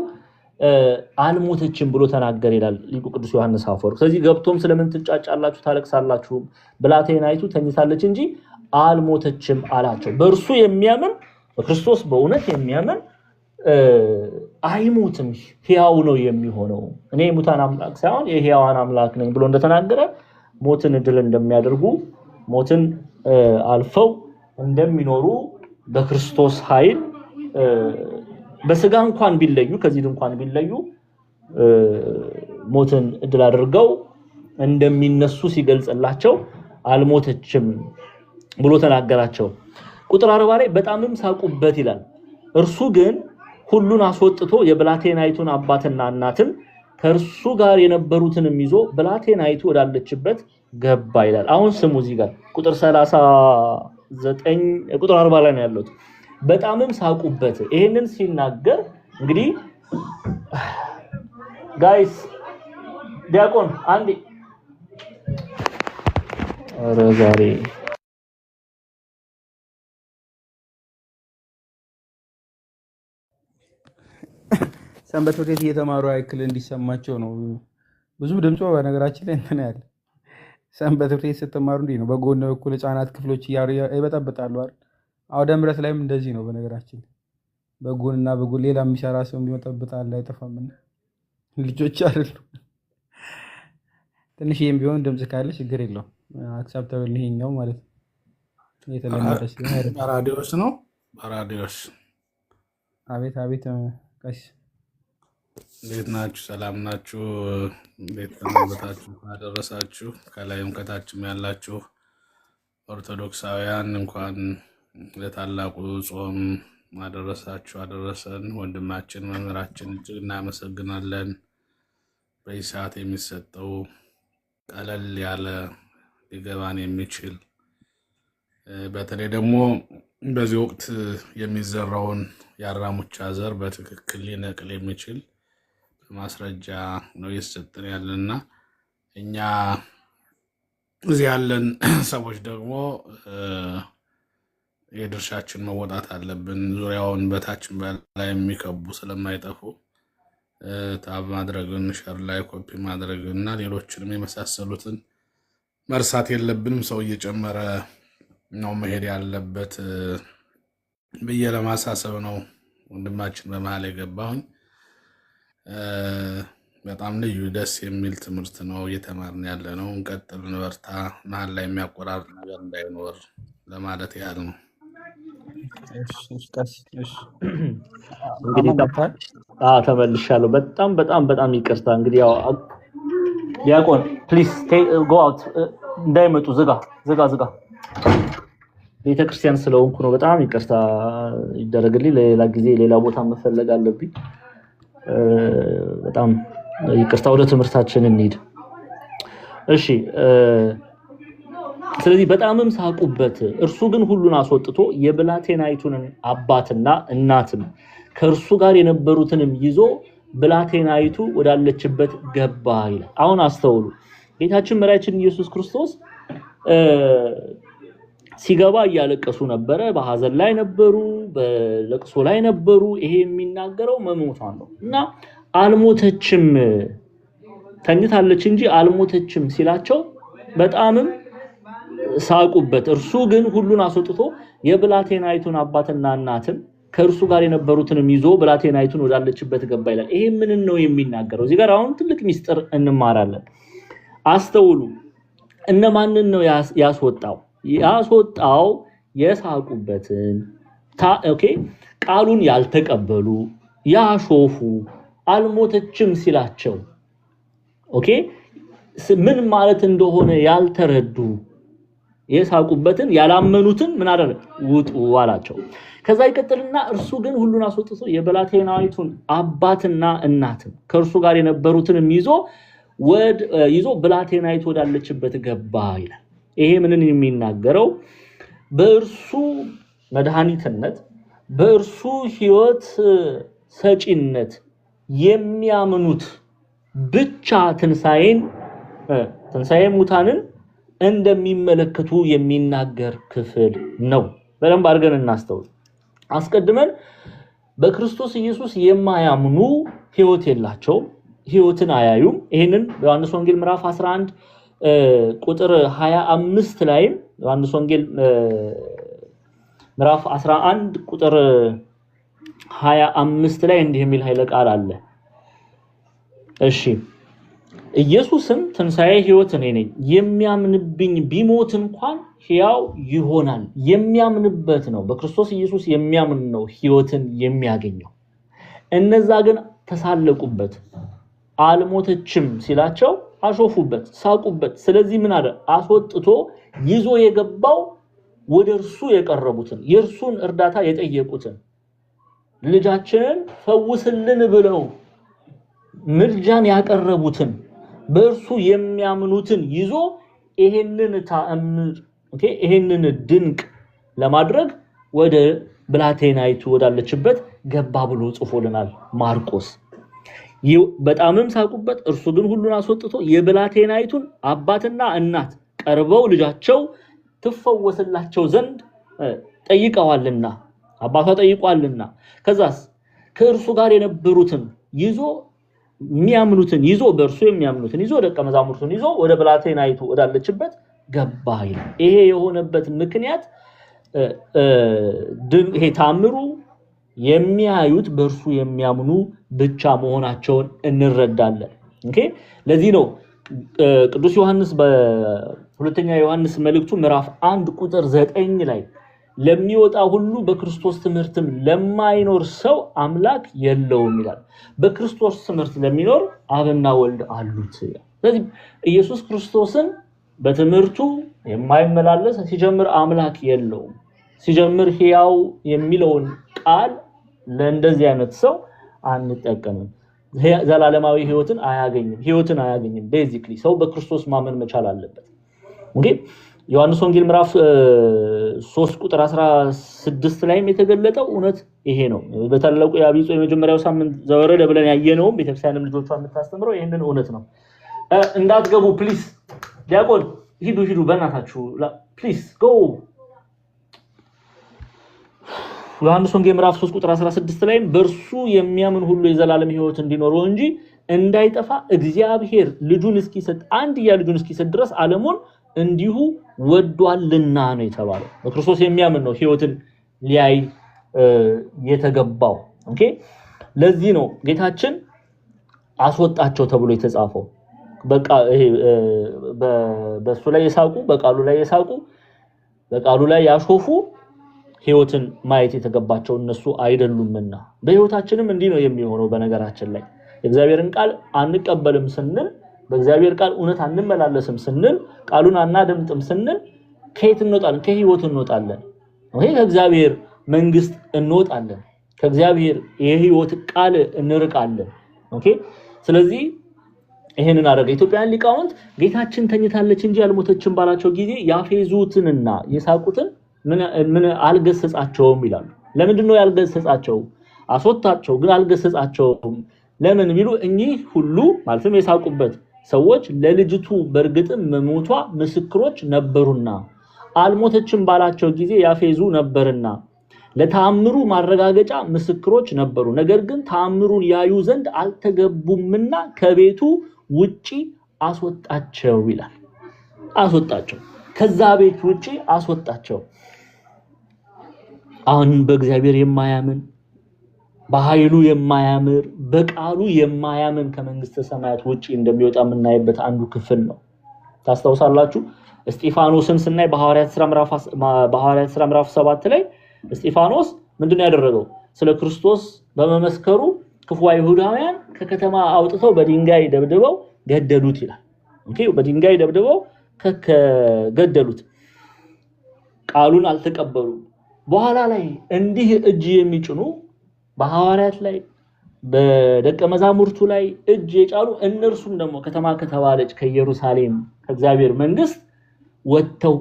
አልሞተችም ብሎ ተናገር ይላል ሊቁ ቅዱስ ዮሐንስ አፈወርቅ። ስለዚህ ገብቶም ስለምን ትጫጫላችሁ ታለቅሳላችሁ ብላቴናይቱ ተኝታለች እንጂ አልሞተችም አላቸው። በእርሱ የሚያምን በክርስቶስ በእውነት የሚያምን አይሞትም ሕያው ነው የሚሆነው። እኔ ሙታን አምላክ ሳይሆን የሕያዋን አምላክ ነኝ ብሎ እንደተናገረ ሞትን ድል እንደሚያደርጉ ሞትን አልፈው እንደሚኖሩ በክርስቶስ ኃይል በስጋ እንኳን ቢለዩ ከዚህ እንኳን ቢለዩ ሞትን ድል አድርገው እንደሚነሱ ሲገልጽላቸው አልሞተችም ብሎ ተናገራቸው። ቁጥር 40 ላይ በጣምም ሳቁበት ይላል። እርሱ ግን ሁሉን አስወጥቶ የብላቴናይቱን አባትና እናትን ከእርሱ ጋር የነበሩትንም ይዞ ብላቴናይቱ ወዳለችበት ገባ ይላል። አሁን ስሙ እዚህ ጋር ቁጥር 39 ቁጥር 40 ላይ ነው ያለው። በጣምም ሳቁበት። ይሄንን ሲናገር እንግዲህ ጋይስ ዲያቆን አንዴ ዛሬ ሰንበት ትምህርት ቤት እየተማሩ አይክል እንዲሰማቸው ነው። ብዙ ድምጾ በነገራችን ላይ እንትን ያለ ሰንበት ትምህርት ቤት ስትማሩ እንዲህ ነው። በጎን በኩል ህፃናት ክፍሎች ይበጠብጣሉ አይደል? አውደ ምሕረት ላይም እንደዚህ ነው። በነገራችን በጎንና በጎን ሌላ የሚሰራ ሰው ይበጠብጣል፣ አይጠፋም። ልጆች አይደሉ። ትንሽዬም ቢሆን ድምጽ ካለ ችግር የለውም። አክሰፕተብል ይሄኛው ማለት ነው። የተለመደ ሲሆን በራዲዮስ ነው። በራዲዮስ አቤት አቤት። ቀስ እንዴት ናችሁ? ሰላም ናችሁ? እንዴት ተነበታችሁ? አደረሳችሁ? ከላይም ከታችም ያላችሁ ኦርቶዶክሳውያን እንኳን ለታላቁ ጾም አደረሳችሁ አደረሰን። ወንድማችን መምህራችን እጅግ እናመሰግናለን። በዚህ ሰዓት የሚሰጠው ቀለል ያለ ሊገባን የሚችል በተለይ ደግሞ በዚህ ወቅት የሚዘራውን የአራሙቻ ዘር በትክክል ሊነቅል የሚችል ማስረጃ ነው እየሰጠን ያለና እኛ እዚህ ያለን ሰዎች ደግሞ የድርሻችን መወጣት አለብን። ዙሪያውን በታችን በላይ የሚከቡ ስለማይጠፉ ታብ ማድረግን፣ ሸር ላይ ኮፒ ማድረግን እና ሌሎችንም የመሳሰሉትን መርሳት የለብንም። ሰው እየጨመረ ነው መሄድ ያለበት ብዬ ለማሳሰብ ነው ወንድማችን በመሃል የገባሁኝ። በጣም ልዩ ደስ የሚል ትምህርት ነው እየተማርን ያለ ነው። እንቀጥል፣ እንበርታ። መሀል ላይ የሚያቆራርጥ ነገር እንዳይኖር ለማለት ያህል ነው። እንግዲህ ተመልሻለሁ። በጣም በጣም በጣም ይቅርታ። እንግዲህ ያው ዲያቆን ፕሊዝ ጎ አውት እንዳይመጡ ዝጋ። ቤተክርስቲያን ስለሆንኩ ነው። በጣም ይቅርታ ይደረግልኝ። ሌላ ጊዜ ሌላ ቦታ መፈለግ አለብኝ። በጣም ይቅርታ። ወደ ትምህርታችን እንሂድ። እሺ። ስለዚህ በጣምም ሳቁበት። እርሱ ግን ሁሉን አስወጥቶ የብላቴናይቱን አባትና እናትም ከእርሱ ጋር የነበሩትንም ይዞ ብላቴናይቱ ወዳለችበት ገባ ይላል። አሁን አስተውሉ። ጌታችን መድኃኒታችን ኢየሱስ ክርስቶስ ሲገባ እያለቀሱ ነበረ። በሐዘን ላይ ነበሩ፣ በለቅሶ ላይ ነበሩ። ይሄ የሚናገረው መሞቷን ነው እና አልሞተችም፣ ተኝታለች እንጂ አልሞተችም ሲላቸው በጣምም ሳቁበት። እርሱ ግን ሁሉን አስወጥቶ የብላቴናይቱን አባትና እናትን ከእርሱ ጋር የነበሩትንም ይዞ ብላቴናይቱን ወዳለችበት ገባ ይላል። ይሄ ምን ነው የሚናገረው? እዚህ ጋር አሁን ትልቅ ሚስጥር እንማራለን። አስተውሉ። እነማንን ነው ያስወጣው? ያስወጣው የሳቁበትን ቃሉን ያልተቀበሉ ያሾፉ፣ አልሞተችም ሲላቸው ምን ማለት እንደሆነ ያልተረዱ፣ የሳቁበትን ያላመኑትን ምን አደረገ? ውጡ አላቸው። ከዛ ይቀጥልና እርሱ ግን ሁሉን አስወጥቶ የብላቴናይቱን አባትና እናትን ከእርሱ ጋር የነበሩትንም ይዞ ብላቴናይቱ ወዳለችበት ገባ ይላል። ይሄ ምንን የሚናገረው? በእርሱ መድኃኒትነት፣ በእርሱ ሕይወት ሰጪነት የሚያምኑት ብቻ ትንሣኤ ሙታንን እንደሚመለከቱ የሚናገር ክፍል ነው። በደንብ አድርገን እናስተውል። አስቀድመን በክርስቶስ ኢየሱስ የማያምኑ ሕይወት የላቸውም፣ ሕይወትን አያዩም። ይህንን በዮሐንስ ወንጌል ምዕራፍ 11 ቁጥር 25 ላይም ዮሐንስ ወንጌል ምዕራፍ 11 ቁጥር 25 ላይ እንዲህ የሚል ኃይለ ቃል አለ። እሺ፣ ኢየሱስም ትንሣኤ ሕይወት እኔ ነኝ፣ የሚያምንብኝ ቢሞት እንኳን ሕያው ይሆናል። የሚያምንበት ነው፣ በክርስቶስ ኢየሱስ የሚያምን ነው ሕይወትን የሚያገኘው። እነዛ ግን ተሳለቁበት። አልሞተችም ሲላቸው አሾፉበት፣ ሳቁበት። ስለዚህ ምን አለ? አስወጥቶ ይዞ የገባው ወደ እርሱ የቀረቡትን የእርሱን እርዳታ የጠየቁትን ልጃችንን ፈውስልን ብለው ምልጃን ያቀረቡትን በእርሱ የሚያምኑትን ይዞ ይሄንን ተአምር ይሄንን ድንቅ ለማድረግ ወደ ብላቴናይቱ ወዳለችበት ገባ ብሎ ጽፎልናል ማርቆስ። በጣምም ሳቁበት። እርሱ ግን ሁሉን አስወጥቶ የብላቴናይቱን አባትና እናት ቀርበው ልጃቸው ትፈወስላቸው ዘንድ ጠይቀዋልና አባቷ ጠይቋልና ከዛስ ከእርሱ ጋር የነበሩትን ይዞ የሚያምኑትን ይዞ በእርሱ የሚያምኑትን ይዞ ደቀ መዛሙርቱን ይዞ ወደ ብላቴናይቱ ወዳለችበት ገባ ይላል። ይሄ የሆነበት ምክንያት ይሄ ታምሩ የሚያዩት በእርሱ የሚያምኑ ብቻ መሆናቸውን እንረዳለን። ለዚህ ነው ቅዱስ ዮሐንስ በሁለተኛ ዮሐንስ መልእክቱ ምዕራፍ 1 ቁጥር 9 ላይ ለሚወጣ ሁሉ በክርስቶስ ትምህርትም ለማይኖር ሰው አምላክ የለውም ይላል። በክርስቶስ ትምህርት ለሚኖር አብና ወልድ አሉት። ስለዚህ ኢየሱስ ክርስቶስን በትምህርቱ የማይመላለስ ሲጀምር አምላክ የለውም። ሲጀምር ሕያው የሚለውን ቃል ለእንደዚህ አይነት ሰው አንጠቀምም። ዘላለማዊ ሕይወትን አያገኝም። ቤዚክሊ ሰው በክርስቶስ ማመን መቻል አለበት። ዮሐንስ ወንጌል ምዕራፍ 3 ቁጥር 16 ላይም የተገለጠው እውነት ይሄ ነው። በታላቁ የአብይ ጾም የመጀመሪያው ሳምንት ዘወረደ ብለን ያየነውም ቤተክርስቲያንም ልጆቿን የምታስተምረው ይሄንን እውነት ነው። እንዳትገቡ ፕሊዝ፣ ዲያቆን ሂዱ በእናታችሁ ፕሊዝ ጎ። ዮሐንስ ወንጌል ምዕራፍ 3 ቁጥር 16 ላይም በእርሱ የሚያምን ሁሉ የዘላለም ሕይወት እንዲኖረው እንጂ እንዳይጠፋ እግዚአብሔር ልጁን እስኪሰጥ አንድያ ልጁን እስኪሰጥ ድረስ ዓለሙን እንዲሁ ወዷልና ነው የተባለው። በክርስቶስ የሚያምን ነው ሕይወትን ሊያይ የተገባው። ለዚህ ነው ጌታችን አስወጣቸው ተብሎ የተጻፈው። በቃ ይሄ በሱ ላይ የሳቁ በቃሉ ላይ የሳቁ በቃሉ ላይ ያሾፉ ሕይወትን ማየት የተገባቸው እነሱ አይደሉምና። በሕይወታችንም እንዲህ ነው የሚሆነው። በነገራችን ላይ የእግዚአብሔርን ቃል አንቀበልም ስንል፣ በእግዚአብሔር ቃል እውነት አንመላለስም ስንል፣ ቃሉን አናደምጥም ስንል ከየት እንወጣለን? ከሕይወት እንወጣለን። ከእግዚአብሔር መንግስት እንወጣለን። ከእግዚአብሔር የሕይወት ቃል እንርቃለን። ስለዚህ ይሄንን አደረገ። ኢትዮጵያውያን ሊቃውንት ጌታችን ተኝታለች እንጂ አልሞተችም ባላቸው ጊዜ ያፌዙትንና የሳቁትን ምን አልገሰጻቸውም ይላሉ። ለምንድን ነው ያልገሰጻቸው? አስወጣቸው ግን አልገሰጻቸውም። ለምን ቢሉ እኚህ ሁሉ ማለትም የሳቁበት ሰዎች ለልጅቱ በእርግጥም መሞቷ ምስክሮች ነበሩና፣ አልሞተችም ባላቸው ጊዜ ያፌዙ ነበርና፣ ለተአምሩ ማረጋገጫ ምስክሮች ነበሩ። ነገር ግን ተአምሩን ያዩ ዘንድ አልተገቡምና ከቤቱ ውጪ አስወጣቸው ይላል። አስወጣቸው፣ ከዛ ቤት ውጪ አስወጣቸው። አሁን በእግዚአብሔር የማያምን በኃይሉ የማያምር በቃሉ የማያምን ከመንግስተ ሰማያት ውጪ እንደሚወጣ የምናይበት አንዱ ክፍል ነው። ታስታውሳላችሁ? እስጢፋኖስን ስናይ በሐዋርያት ሥራ ምዕራፍ 7 ላይ እስጢፋኖስ ምንድነው ያደረገው? ስለ ክርስቶስ በመመስከሩ ክፉ አይሁዳውያን ከከተማ አውጥተው በድንጋይ ደብድበው ገደሉት ይላል። በድንጋይ ደብድበው ገደሉት። ቃሉን አልተቀበሉም። በኋላ ላይ እንዲህ እጅ የሚጭኑ በሐዋርያት ላይ በደቀ መዛሙርቱ ላይ እጅ የጫሉ እነርሱም ደግሞ ከተማ ከተባለች ከኢየሩሳሌም ከእግዚአብሔር መንግስት ወጥተው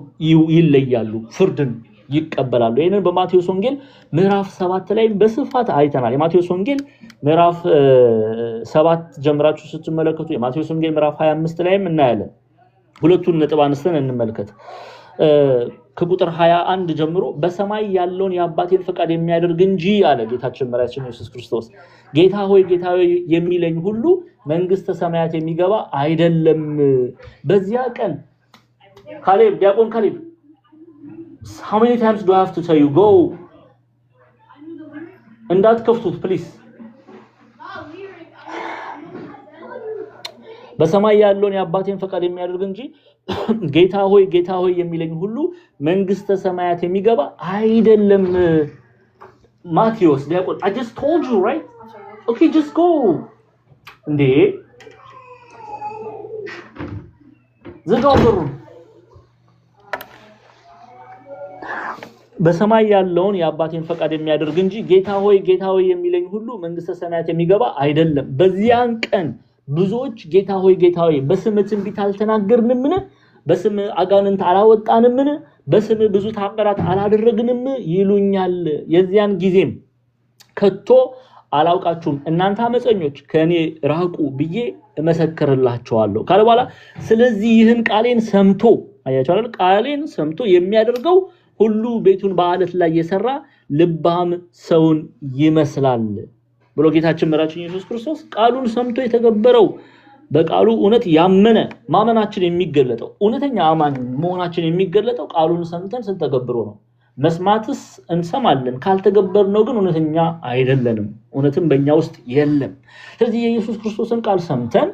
ይለያሉ፣ ፍርድን ይቀበላሉ። ይሄንን በማቴዎስ ወንጌል ምዕራፍ 7 ላይ በስፋት አይተናል። የማቴዎስ ወንጌል ምዕራፍ 7 ጀምራችሁ ስትመለከቱ የማቴዎስ ወንጌል ምዕራፍ 25 ላይም እናያለን። ሁለቱን ነጥብ አንስተን እንመልከት። ከቁጥር 21 ጀምሮ በሰማይ ያለውን የአባቴን ፈቃድ የሚያደርግ እንጂ አለ ጌታችን መድኃኒታችን ኢየሱስ ክርስቶስ፣ ጌታ ሆይ የሚለኝ ሁሉ መንግስተ ሰማያት የሚገባ አይደለም። በዚያ ቀን ካሌብ ዲያቆን ካሌብ how many times do I have to tell you go? እንዳትከፍቱት ፕሊዝ። በሰማይ ያለውን የአባቴን ፈቃድ የሚያደርግ እንጂ ጌታ ሆይ የሚለኝ ሁሉ መንግስተ ሰማያት የሚገባ አይደለም። ማቴዎስ ዲያቆን I just told you, right? Okay, just go. እንዴ ዝጋው በሩን። በሰማይ ያለውን የአባቴን ፈቃድ የሚያደርግ እንጂ ጌታ ሆይ የሚለኝ ሁሉ መንግስተ ሰማያት የሚገባ አይደለም። በዚያን ቀን ብዙዎች ጌታ ሆይ በስምህ ትንቢት አልተናገርንምን? በስምህ አጋንንት አላወጣንምን? በስምህ ብዙ ተአምራት አላደረግንም ይሉኛል። የዚያን ጊዜም ከቶ አላውቃችሁም እናንተ አመፀኞች ከኔ ራቁ ብዬ እመሰክርላችኋለሁ ካለ በኋላ ስለዚህ ይህን ቃሌን ሰምቶ አያችሁ አይደል? ቃሌን ሰምቶ የሚያደርገው ሁሉ ቤቱን በአለት ላይ የሰራ ልባም ሰውን ይመስላል ብሎ ጌታችን መራችን ኢየሱስ ክርስቶስ ቃሉን ሰምቶ የተገበረው በቃሉ እውነት ያመነ ማመናችን የሚገለጠው እውነተኛ አማኝ መሆናችን የሚገለጠው ቃሉን ሰምተን ስንተገብረው ነው። መስማትስ እንሰማለን ካልተገበርነው ግን እውነተኛ አይደለንም፣ እውነትም በእኛ ውስጥ የለም። ስለዚህ የኢየሱስ ክርስቶስን ቃል ሰምተን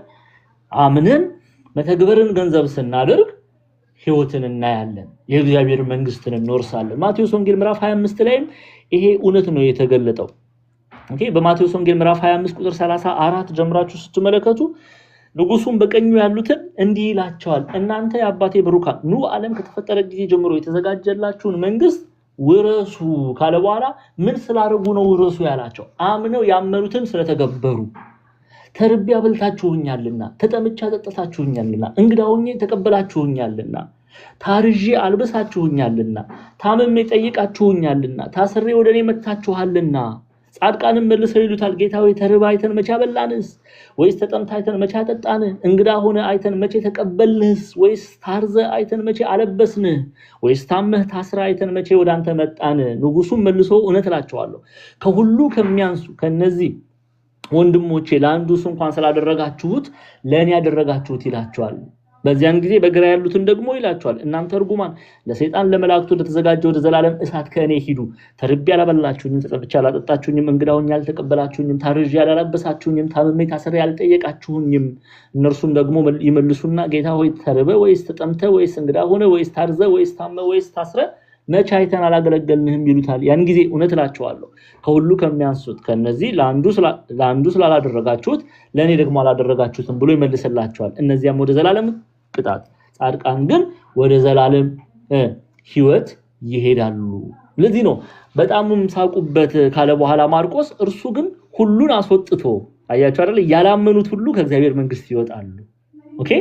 አምነን መተግበርን ገንዘብ ስናደርግ ሕይወትን እናያለን፣ የእግዚአብሔር መንግስትን እንወርሳለን። ማቴዎስ ወንጌል ምዕራፍ 25 ላይ ይሄ እውነት ነው የተገለጠው። ኦኬ በማቴዎስ ወንጌል ምዕራፍ 25 ቁጥር 34 ጀምራችሁ ስትመለከቱ ንጉሱም በቀኙ ያሉትን እንዲህ ይላቸዋል፣ እናንተ የአባቴ ብሩካን ኑ ዓለም ከተፈጠረ ጊዜ ጀምሮ የተዘጋጀላችሁን መንግስት ውረሱ ካለ በኋላ ምን ስላደረጉ ነው ውረሱ ያላቸው? አምነው ያመኑትን ስለተገበሩ። ተርቤ አብልታችሁኛልና፣ ተጠምቼ አጠጣችሁኛልና፣ እንግዳ ሆኜ ተቀበላችሁኛልና፣ ታርዤ አልበሳችሁኛልና፣ ታምሜ ጠይቃችሁኛልና፣ ታስሬ ወደ እኔ መጥታችኋልና። ጻድቃንም መልሰው ይሉታል ጌታ ሆይ ተርበህ አይተን መቼ አበላንስ? ወይስ ተጠምተህ አይተን መቼ አጠጣን? እንግዳ ሆነ አይተን መቼ ተቀበልንስ? ወይስ ታርዘህ አይተን መቼ አለበስንህ? ወይስ ታመህ ታስረህ አይተን መቼ ወደ አንተ መጣን? ንጉሱም መልሶ እውነት እላችኋለሁ ከሁሉ ከሚያንሱ ከነዚህ ወንድሞቼ ለአንዱ እንኳን ስላደረጋችሁት ለእኔ ያደረጋችሁት ይላችኋል። በዚያን ጊዜ በግራ ያሉትን ደግሞ ይላችኋል እናንተ ርጉማን ለሰይጣን ለመላእክቱ ለተዘጋጀ ወደ ዘላለም እሳት ከእኔ ሂዱ። ተርቤ አላበላችሁኝም፣ ተጠምቼ አላጠጣችሁኝም፣ እንግዳ ሆኜ አልተቀበላችሁኝም፣ ታርዤ አላለበሳችሁኝም፣ ታምሜ ታስሬ አልጠየቃችሁኝም። እነርሱም ደግሞ ይመልሱና ጌታ ሆይ ተርበህ ወይስ ተጠምተህ ወይስ እንግዳ ሆነ ወይስ ታርዘህ ወይስ ታመህ ወይስ ታስረህ መቼ አይተን አላገለገልንህም ይሉታል። ያን ጊዜ እውነት እላችኋለሁ ከሁሉ ከሚያንሱት ከነዚህ ለአንዱ ስላላደረጋችሁት ለእኔ ደግሞ አላደረጋችሁትም ብሎ ይመልስላቸዋል። እነዚያም ወደ ዘላለም ቅጣት፣ ጻድቃን ግን ወደ ዘላለም ሕይወት ይሄዳሉ። ለዚህ ነው በጣምም ሳቁበት ካለ በኋላ ማርቆስ እርሱ ግን ሁሉን አስወጥቶ አያችሁ አይደል? ያላመኑት ሁሉ ከእግዚአብሔር መንግስት ይወጣሉ። ኦኬ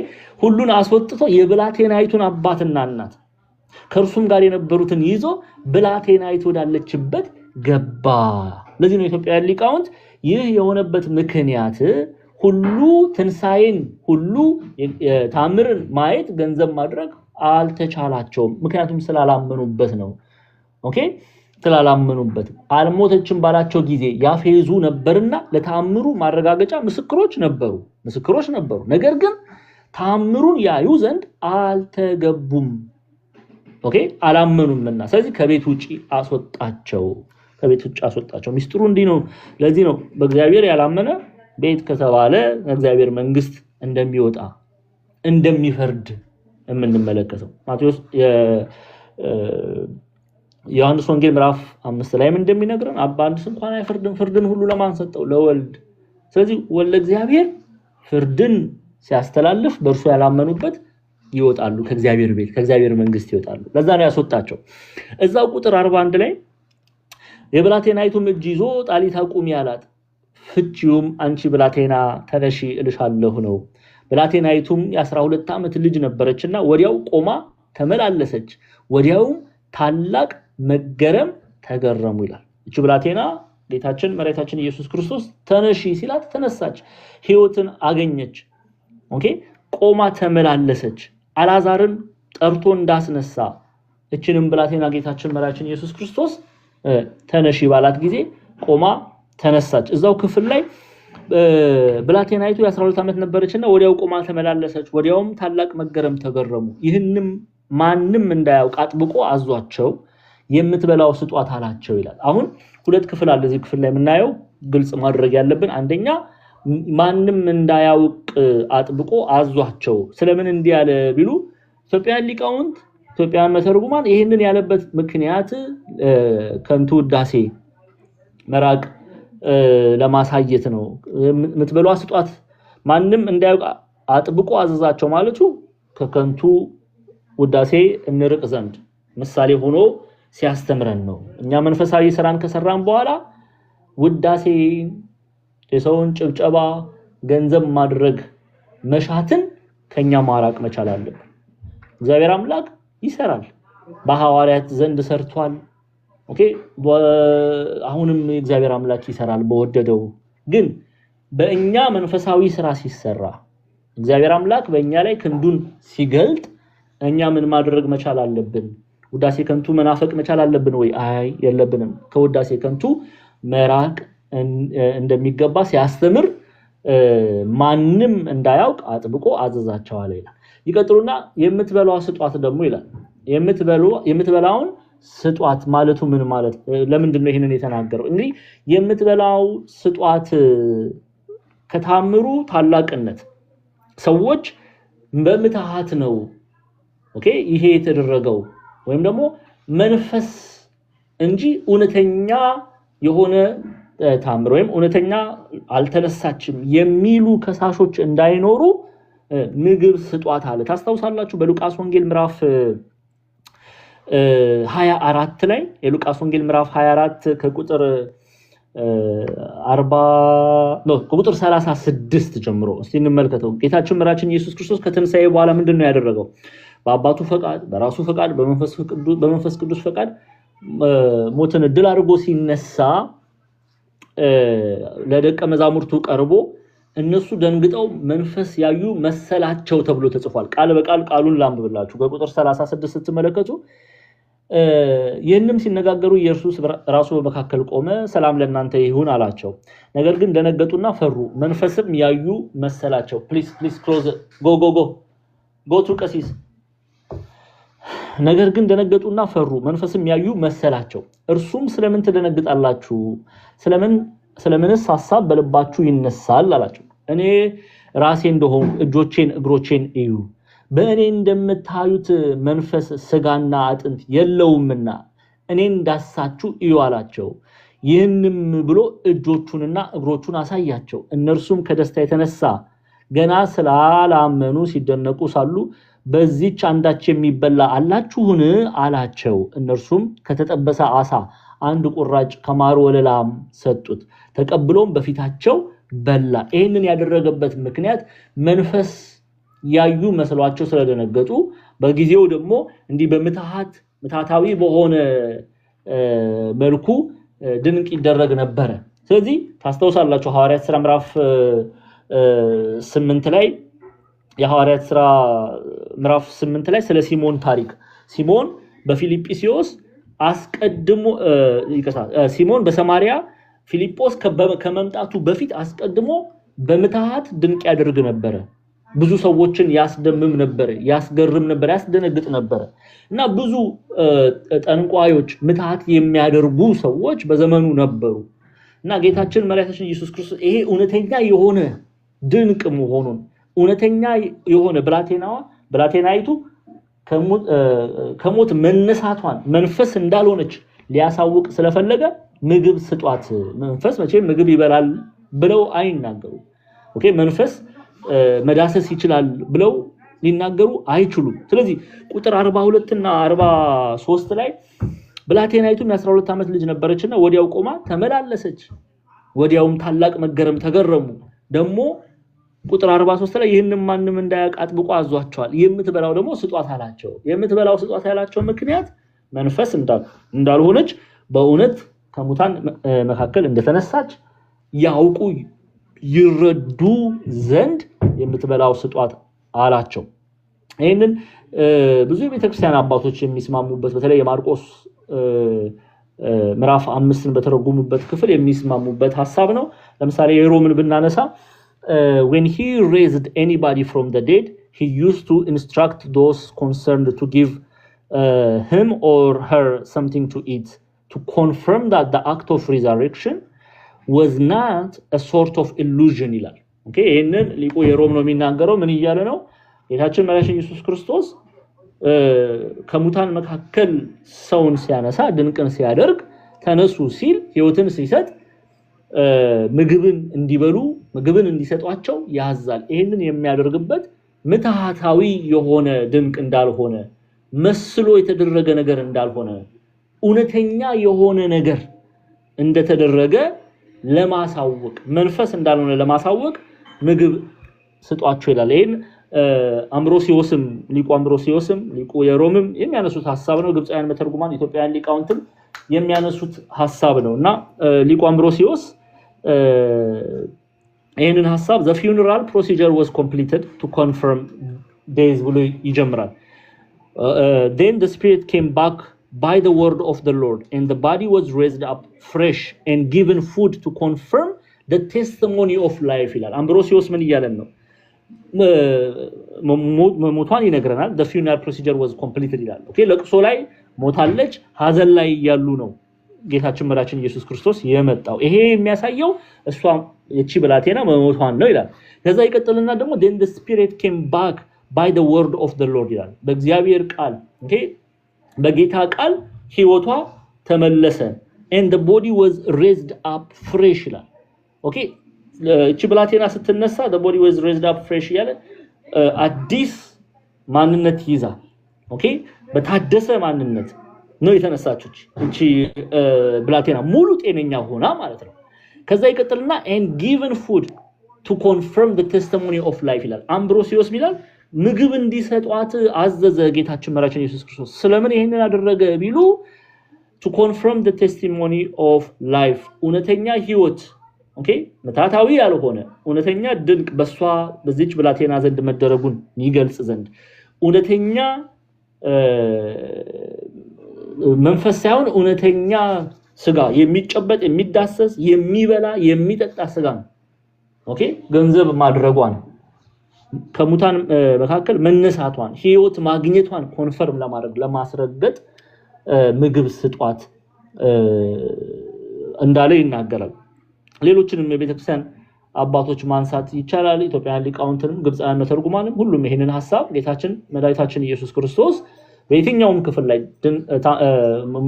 ሁሉን አስወጥቶ የብላቴናይቱን አባትና እናት ከእርሱም ጋር የነበሩትን ይዞ ብላቴናይቱ ወዳለችበት ገባ። ለዚህ ነው ኢትዮጵያውያን ሊቃውንት ይህ የሆነበት ምክንያት ሁሉ ትንሳኤን ሁሉ ታምርን ማየት ገንዘብ ማድረግ አልተቻላቸውም፣ ምክንያቱም ስላላመኑበት ነው። ኦኬ ስላላመኑበት አልሞተችም ባላቸው ጊዜ ያፌዙ ነበርና ለታምሩ ማረጋገጫ ምስክሮች ነበሩ። ነገር ግን ታምሩን ያዩ ዘንድ አልተገቡም። ኦኬ አላመኑምና ስለዚህ ከቤት ውጪ አስወጣቸው። ሚስጥሩ እንዲህ ነው። ለዚህ ነው በእግዚአብሔር ያላመነ ቤት ከተባለ እግዚአብሔር መንግስት እንደሚወጣ እንደሚፈርድ የምንመለከተው። ማቴዎስ ዮሐንስ ወንጌል ምዕራፍ 5 ላይም እንደሚነግረን አባ አንድስ እንኳን አይፈርድም፣ ፍርድን ሁሉ ለማን ሰጠው? ለወልድ። ስለዚህ ወልደ እግዚአብሔር ፍርድን ሲያስተላልፍ በእርሱ ያላመኑበት ይወጣሉ፣ ከእግዚአብሔር ቤት ከእግዚአብሔር መንግስት ይወጣሉ። ለዛ ነው ያስወጣቸው። እዛው ቁጥር 41 ላይ የብላቴናይቱም እጅ ይዞ ጣሊታ ቁሚ አላት። ፍቺውም አንቺ ብላቴና ተነሺ እልሻለሁ ነው። ብላቴናይቱም የ12 ዓመት ልጅ ነበረችና ወዲያው ቆማ ተመላለሰች፣ ወዲያውም ታላቅ መገረም ተገረሙ ይላል። እቺ ብላቴና ጌታችን መድኃኒታችን ኢየሱስ ክርስቶስ ተነሺ ሲላት ተነሳች፣ ሕይወትን አገኘች። ኦኬ ቆማ ተመላለሰች። አልዓዛርን ጠርቶ እንዳስነሳ እችንም ብላቴና ጌታችን መድኃኒታችን ኢየሱስ ክርስቶስ ተነሺ ባላት ጊዜ ቆማ ተነሳች። እዛው ክፍል ላይ ብላቴናይቱ የ12 ዓመት ነበረችና ወዲያው ቆማ ተመላለሰች፣ ወዲያውም ታላቅ መገረም ተገረሙ። ይህንም ማንም እንዳያውቅ አጥብቆ አዟቸው የምትበላው ስጧት አላቸው ይላል። አሁን ሁለት ክፍል አለ እዚህ ክፍል ላይ የምናየው ግልጽ ማድረግ ያለብን፣ አንደኛ ማንም እንዳያውቅ አጥብቆ አዟቸው። ስለምን እንዲህ ያለ ቢሉ ኢትዮጵያውያን ሊቃውንት ኢትዮጵያውያን መተርጉማን ይህንን ያለበት ምክንያት ከንቱ ውዳሴ መራቅ ለማሳየት ነው። የምትበሏ ስጧት ማንም እንዳያውቅ አጥብቆ አዘዛቸው ማለቱ ከከንቱ ውዳሴ እንርቅ ዘንድ ምሳሌ ሆኖ ሲያስተምረን ነው። እኛ መንፈሳዊ ስራን ከሰራን በኋላ ውዳሴ፣ የሰውን ጭብጨባ ገንዘብ ማድረግ መሻትን ከኛ ማራቅ መቻል አለብን። እግዚአብሔር አምላክ ይሰራል፣ በሐዋርያት ዘንድ ሰርቷል። ኦኬ አሁንም እግዚአብሔር አምላክ ይሰራል በወደደው። ግን በእኛ መንፈሳዊ ስራ ሲሰራ እግዚአብሔር አምላክ በእኛ ላይ ክንዱን ሲገልጥ እኛ ምን ማድረግ መቻል አለብን? ውዳሴ ከንቱ መናፈቅ መቻል አለብን ወይ? አይ የለብንም። ከውዳሴ ከንቱ መራቅ እንደሚገባ ሲያስተምር ማንም እንዳያውቅ አጥብቆ አዘዛቸዋል ይላል። ይቀጥሉና የምትበላው ስጧት ደግሞ ይላል። የምትበላውን ስጧት ማለቱ ምን ማለት? ለምንድን ነው ይሄንን የተናገረው? እንግዲህ የምትበላው ስጧት ከታምሩ ታላቅነት ሰዎች በምትሃት ነው ኦኬ ይሄ የተደረገው ወይም ደግሞ መንፈስ እንጂ እውነተኛ የሆነ ታምር ወይም እውነተኛ አልተነሳችም የሚሉ ከሳሾች እንዳይኖሩ ምግብ ስጧት አለ። ታስታውሳላችሁ በሉቃስ ወንጌል ምዕራፍ 24 ላይ የሉቃስ ወንጌል ምዕራፍ 24 ከቁጥር 36 ጀምሮ እስቲ እንመልከተው። ጌታችን መድኃኒታችን ኢየሱስ ክርስቶስ ከትንሣኤ በኋላ ምንድነው ያደረገው? በአባቱ ፈቃድ፣ በራሱ ፈቃድ፣ በመንፈስ ቅዱስ ፈቃድ ሞትን ድል አድርጎ ሲነሳ ለደቀ መዛሙርቱ ቀርቦ እነሱ ደንግጠው መንፈስ ያዩ መሰላቸው ተብሎ ተጽፏል። ቃል በቃል ቃሉን ላንብብላችሁ። በቁጥር 36 ስትመለከቱ ይህንም ሲነጋገሩ ኢየሱስ ራሱ በመካከል ቆመ፣ ሰላም ለእናንተ ይሁን አላቸው። ነገር ግን ደነገጡና ፈሩ፣ መንፈስም ያዩ መሰላቸው። ፕሊዝ ክሎዝ ጎ ቱ ቀሲስ። ነገር ግን ደነገጡና ፈሩ፣ መንፈስም ያዩ መሰላቸው። እርሱም ስለምን ትደነግጣላችሁ? ስለምንስ ሐሳብ በልባችሁ ይነሳል አላቸው። እኔ ራሴ እንደሆንኩ እጆቼን እግሮቼን እዩ። በእኔ እንደምታዩት መንፈስ ስጋና አጥንት የለውምና እኔን እንዳሳችሁ እዩ አላቸው። ይህንም ብሎ እጆቹንና እግሮቹን አሳያቸው። እነርሱም ከደስታ የተነሳ ገና ስላላመኑ ሲደነቁ ሳሉ በዚህች አንዳች የሚበላ አላችሁን አላቸው። እነርሱም ከተጠበሰ ዓሣ አንድ ቁራጭ ከማር ወለላም ሰጡት። ተቀብሎም በፊታቸው በላ። ይህንን ያደረገበት ምክንያት መንፈስ ያዩ መስሏቸው ስለደነገጡ፣ በጊዜው ደግሞ እንዲህ ምትሃታዊ በሆነ መልኩ ድንቅ ይደረግ ነበረ። ስለዚህ ታስታውሳላችሁ ሐዋርያት ሥራ ምዕራፍ 8 ላይ የሐዋርያት ሥራ ምዕራፍ 8 ላይ ስለ ሲሞን ታሪክ ሲሞን በፊልጵስዩስ አስቀድሞ ሲሞን በሰማሪያ ፊልጶስ ከመምጣቱ በፊት አስቀድሞ በምትሃት ድንቅ ያደርግ ነበረ። ብዙ ሰዎችን ያስደምም ነበር፣ ያስገርም ነበር፣ ያስደነግጥ ነበር እና ብዙ ጠንቋዮች ምትሃት የሚያደርጉ ሰዎች በዘመኑ ነበሩ እና ጌታችን መድኃኒታችን ኢየሱስ ክርስቶስ ይሄ እውነተኛ የሆነ ድንቅ መሆኑን እውነተኛ የሆነ ብላቴናይቱ ከሞት መነሳቷን መንፈስ እንዳልሆነች ሊያሳውቅ ስለፈለገ ምግብ ስጧት። መንፈስ መቼም ምግብ ይበላል ብለው አይናገሩ። ኦኬ መንፈስ መዳሰስ ይችላል ብለው ሊናገሩ አይችሉም። ስለዚህ ቁጥር 42 እና 43 ላይ ብላቴናይቱም የ12 ዓመት ልጅ ነበረችና ወዲያው ቆማ ተመላለሰች። ወዲያውም ታላቅ መገረም ተገረሙ። ደግሞ ቁጥር 43 ላይ ይህንን ማንም እንዳያውቅ አጥብቆ አዟቸዋል። የምትበላው ደግሞ ስጧት አላቸው። የምትበላው ስጧት ያላቸው ምክንያት መንፈስ እንዳልሆነች በእውነት ከሙታን መካከል እንደተነሳች ያውቁ ይረዱ ዘንድ የምትበላው ስጧት አላቸው። ይህንን ብዙ የቤተክርስቲያን አባቶች የሚስማሙበት በተለይ የማርቆስ ምዕራፍ 5ን በተረጉሙበት ክፍል የሚስማሙበት ሐሳብ ነው። ለምሳሌ የሮምን ብናነሳ when he raised anybody from the dead, he used to instruct those concerned to give him or her something to eat, to confirm that the act of resurrection was not a sort of illusion ይላል። ኦኬ ይሄንን ሊቁ የሮም ነው የሚናገረው። ምን እያለ ነው? ጌታችን መድኃኒታችን ኢየሱስ ክርስቶስ ከሙታን መካከል ሰውን ሲያነሳ ድንቅን ሲያደርግ ተነሱ ሲል ሕይወትን ሲሰጥ ምግብን እንዲበሉ ምግብን እንዲሰጧቸው ያዛል። ይሄንን የሚያደርግበት ምትሃታዊ የሆነ ድንቅ እንዳልሆነ መስሎ የተደረገ ነገር እንዳልሆነ እውነተኛ የሆነ ነገር እንደተደረገ ለማሳወቅ መንፈስ እንዳልሆነ ለማሳወቅ ምግብ ስጧቸው ይላል። ይሄን አምብሮሲዮስም ሊቁ አምብሮሲዮስም ሊቁ የሮምም የሚያነሱት ሐሳብ ነው። ግብፃውያን መተርጉማን ኢትዮጵያውያን ሊቃውንትም የሚያነሱት ሐሳብ ነውና ሊቁ አምብሮሲዮስ ይሄንን ሐሳብ the funeral procedure was completed to confirm days ብሎ ይጀምራል። Then the spirit came back by the word of the Lord and the body was raised up fresh and given food to confirm the testimony of life ይላል። አምብሮሲዮስ ምን ይያለን ነው? ሞቷን ይነግረናል። the funeral procedure was completed ይላል። ኦኬ ለቅሶ ላይ ሞታለች፣ ሐዘን ላይ ያሉ ነው ጌታችን መድኃኒታችን ኢየሱስ ክርስቶስ የመጣው። ይሄ የሚያሳየው እሷ እቺ ብላቴና መሞቷን ነው ይላል። ከዛ ይቀጥልና ደግሞ then the spirit came back by the word of the Lord ይላል። በእግዚአብሔር ቃል ኦኬ በጌታ ቃል ህይወቷ ተመለሰ and the body was raised up fresh ይላል። ኦኬ እቺ ብላቴና ስትነሳ the body was raised up fresh ያለ አዲስ ማንነት ይዛ ኦኬ በታደሰ ማንነት ነው የተነሳችው እቺ ብላቴና ሙሉ ጤነኛ ሆና ማለት ነው። ከዛ ይቀጥልና and given food to confirm the testimony of life ይላል። አምብሮሲዮስ ይላል ምግብ እንዲሰጧት አዘዘ ጌታችን መድኃኒታችን ኢየሱስ ክርስቶስ። ስለምን ይሄንን አደረገ ቢሉ to confirm the testimony of life እውነተኛ ህይወት ኦኬ መታታዊ ያልሆነ እውነተኛ ድንቅ በሷ በዚች ብላቴና ዘንድ መደረጉን ይገልጽ ዘንድ እውነተኛ መንፈስ ሳይሆን እውነተኛ ስጋ የሚጨበጥ የሚዳሰስ የሚበላ የሚጠጣ ስጋ ነው። ኦኬ ገንዘብ ማድረጓን ከሙታን መካከል መነሳቷን ህይወት ማግኘቷን ኮንፈርም ለማድረግ ለማስረገጥ ምግብ ስጧት እንዳለ ይናገራል። ሌሎችንም የቤተክርስቲያን አባቶች ማንሳት ይቻላል። ኢትዮጵያውያን ሊቃውንትንም ግብፃውያን መተርጉማንም ሁሉም ይሄንን ሐሳብ ጌታችን መድኃኒታችን ኢየሱስ ክርስቶስ በየትኛውም ክፍል ላይ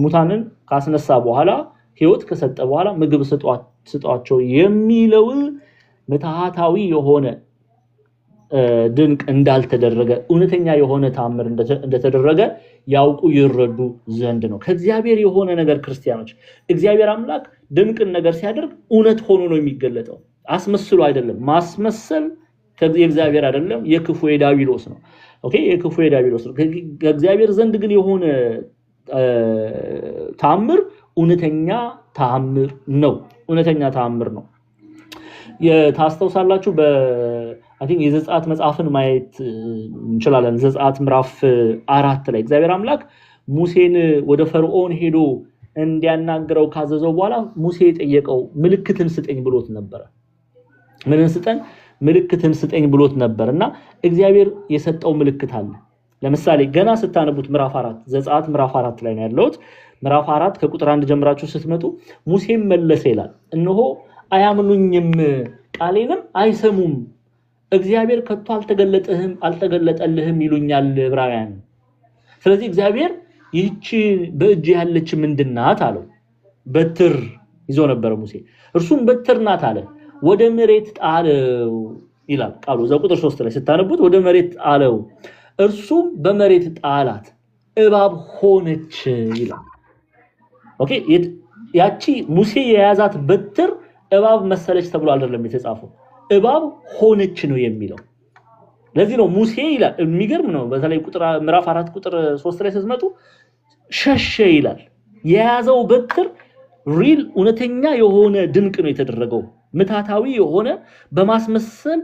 ሙታንን ካስነሳ በኋላ ህይወት ከሰጠ በኋላ ምግብ ስጧቸው የሚለው ምትሃታዊ የሆነ ድንቅ እንዳልተደረገ እውነተኛ የሆነ ተአምር እንደተደረገ ያውቁ ይረዱ ዘንድ ነው። ከእግዚአብሔር የሆነ ነገር ክርስቲያኖች እግዚአብሔር አምላክ ድንቅን ነገር ሲያደርግ እውነት ሆኖ ነው የሚገለጠው፣ አስመስሎ አይደለም። ማስመሰል ከእግዚአብሔር አይደለም፣ የክፉ የዲያብሎስ ነው። ኦኬ የክፉ የዲያብሎስ ነው። ከእግዚአብሔር ዘንድ ግን የሆነ ተአምር እውነተኛ ተአምር ነው። እውነተኛ ተአምር ነው። የታስተውሳላችሁ አይ ቲንክ የዘጸአት መጽሐፍን ማየት እንችላለን። ዘጸአት ምዕራፍ 4 ላይ እግዚአብሔር አምላክ ሙሴን ወደ ፈርዖን ሄዶ እንዲያናግረው ካዘዘው በኋላ ሙሴ የጠየቀው ምልክትን ስጠኝ ብሎት ነበር። ምንን ስጠን? ምልክትን ስጠኝ ብሎት ነበርና እግዚአብሔር የሰጠው ምልክት አለ። ለምሳሌ ገና ስታነቡት ምዕራፍ 4 ዘጸአት ምዕራፍ 4 ላይ ነው ያለውት። ምዕራፍ 4 ከቁጥር 1 ጀምራችሁ ስትመጡ ሙሴም መለሰ ይላል፣ እነሆ አያምኑኝም ቃሌንም አይሰሙም፣ እግዚአብሔር ከቶ አልተገለጠልህም ይሉኛል ዕብራውያን። ስለዚህ እግዚአብሔር ይህች በእጅ ያለች ምንድናት አለው። በትር ይዞ ነበር ሙሴ። እርሱም በትር ናት አለ። ወደ መሬት ጣለው ይላል ቃሉ። ዘቁጥር 3 ላይ ስታነቡት ወደ መሬት ጣለው፣ እርሱም በመሬት ጣላት፣ እባብ ሆነች ይላል። ኦኬ ያቺ ሙሴ የያዛት በትር እባብ መሰለች ተብሎ አይደለም የተጻፈው፣ እባብ ሆነች ነው የሚለው። ለዚህ ነው ሙሴ ይላል። የሚገርም ነው። በተለይ ምዕራፍ 4 ቁጥር 3 ላይ ስትመጡ ሸሸ ይላል። የያዘው በትር ሪል እውነተኛ የሆነ ድንቅ ነው የተደረገው። ምታታዊ የሆነ በማስመሰል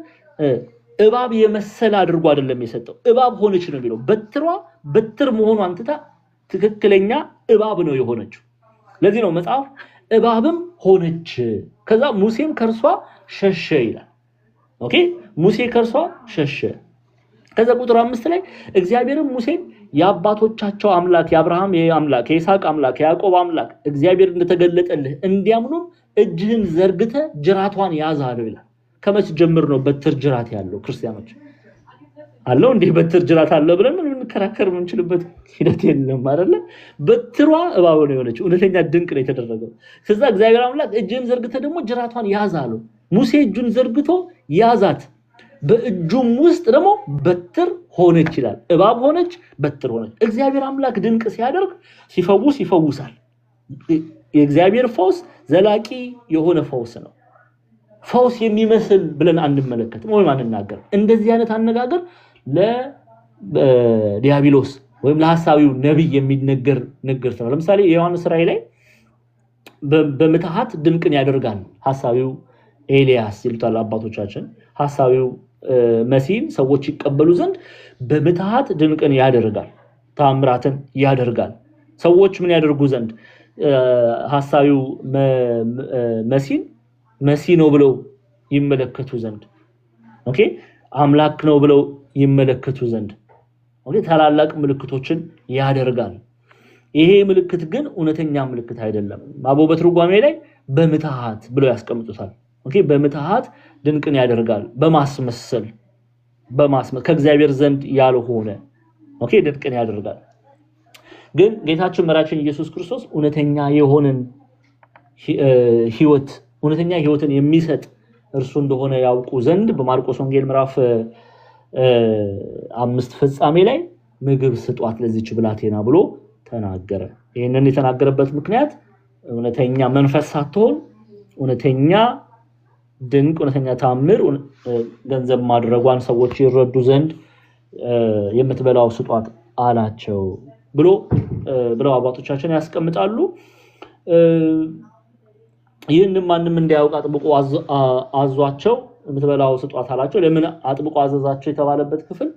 እባብ የመሰለ አድርጎ አይደለም የሰጠው። እባብ ሆነች ነው የሚለው። በትሯ በትር መሆኗን ትታ ትክክለኛ እባብ ነው የሆነችው። ለዚህ ነው መጽሐፍ እባብም ሆነች፣ ከዛ ሙሴም ከርሷ ሸሸ ይላል። ኦኬ ሙሴ ከርሷ ሸሸ። ከዛ ቁጥር 5 ላይ እግዚአብሔርም ሙሴን የአባቶቻቸው አምላክ የአብርሃም አምላክ የይስሐቅ አምላክ የያዕቆብ አምላክ እግዚአብሔር እንደተገለጠልህ እንዲያምኑ እጅህን ዘርግተ ጅራቷን ያዝ አለው ይላል። ከመቼ ጀምር ነው በትር ጅራት ያለው? ክርስቲያኖች አለው እንዴ በትር ጅራት አለ ብለን ምን እንከራከር የምንችልበት ሂደት የለም አይደለ? በትሯ እባብ ነው የሆነችው። እውነተኛ ድንቅ ነው የተደረገው። ከዛ እግዚአብሔር አምላክ እጅህን ዘርግተ ደግሞ ጅራቷን ያዝ አለው። ሙሴ እጁን ዘርግቶ ያዛት፣ በእጁም ውስጥ ደግሞ በትር ሆነች ይላል። እባብ ሆነች፣ በትር ሆነች። እግዚአብሔር አምላክ ድንቅ ሲያደርግ ሲፈውስ ይፈውሳል፣ የእግዚአብሔር ፈውስ ዘላቂ የሆነ ፈውስ ነው። ፈውስ የሚመስል ብለን አንመለከትም ወይም አንናገር። እንደዚህ አይነት አነጋገር ለዲያብሎስ ወይም ለሐሳዊው ነብይ የሚነገር ንግርት ነው። ለምሳሌ የዮሐንስ ራእይ ላይ በምትሃት ድንቅን ያደርጋል ሐሳዊው ኤልያስ ይሉታል አባቶቻችን። ሐሳዊው መሲህን ሰዎች ይቀበሉ ዘንድ በምትሃት ድንቅን ያደርጋል፣ ታምራትን ያደርጋል። ሰዎች ምን ያደርጉ ዘንድ? ሐሳዊው መሲህን መሲህ ነው ብለው ይመለከቱ ዘንድ፣ ኦኬ አምላክ ነው ብለው ይመለከቱ ዘንድ ኦኬ ታላላቅ ምልክቶችን ያደርጋል። ይሄ ምልክት ግን እውነተኛ ምልክት አይደለም። አቦ በትርጓሜ ላይ በምትሃት ብለው ያስቀምጡታል። ኦኬ በምትሃት ድንቅን ያደርጋል፣ በማስመሰል ከእግዚአብሔር ዘንድ ያልሆነ ኦኬ ድንቅን ያደርጋል። ግን ጌታችን መራችን ኢየሱስ ክርስቶስ እውነተኛ የሆነን ህይወት እውነተኛ ህይወትን የሚሰጥ እርሱ እንደሆነ ያውቁ ዘንድ በማርቆስ ወንጌል ምዕራፍ 5 ፍጻሜ ላይ ምግብ ስጧት ለዚች ብላቴና ብሎ ተናገረ። ይሄንን የተናገረበት ምክንያት እውነተኛ መንፈስ ሳትሆን እውነተኛ ድንቅ እውነተኛ ታምር ገንዘብ ማድረጓን ሰዎች ይረዱ ዘንድ የምትበላው ስጧት አላቸው ብለው አባቶቻችን ያስቀምጣሉ። ይህንን ማንም እንዲያውቅ አጥብቆ አዟቸው የምትበላው ስጧት አላቸው። ለምን አጥብቆ አዘዛቸው የተባለበት ክፍል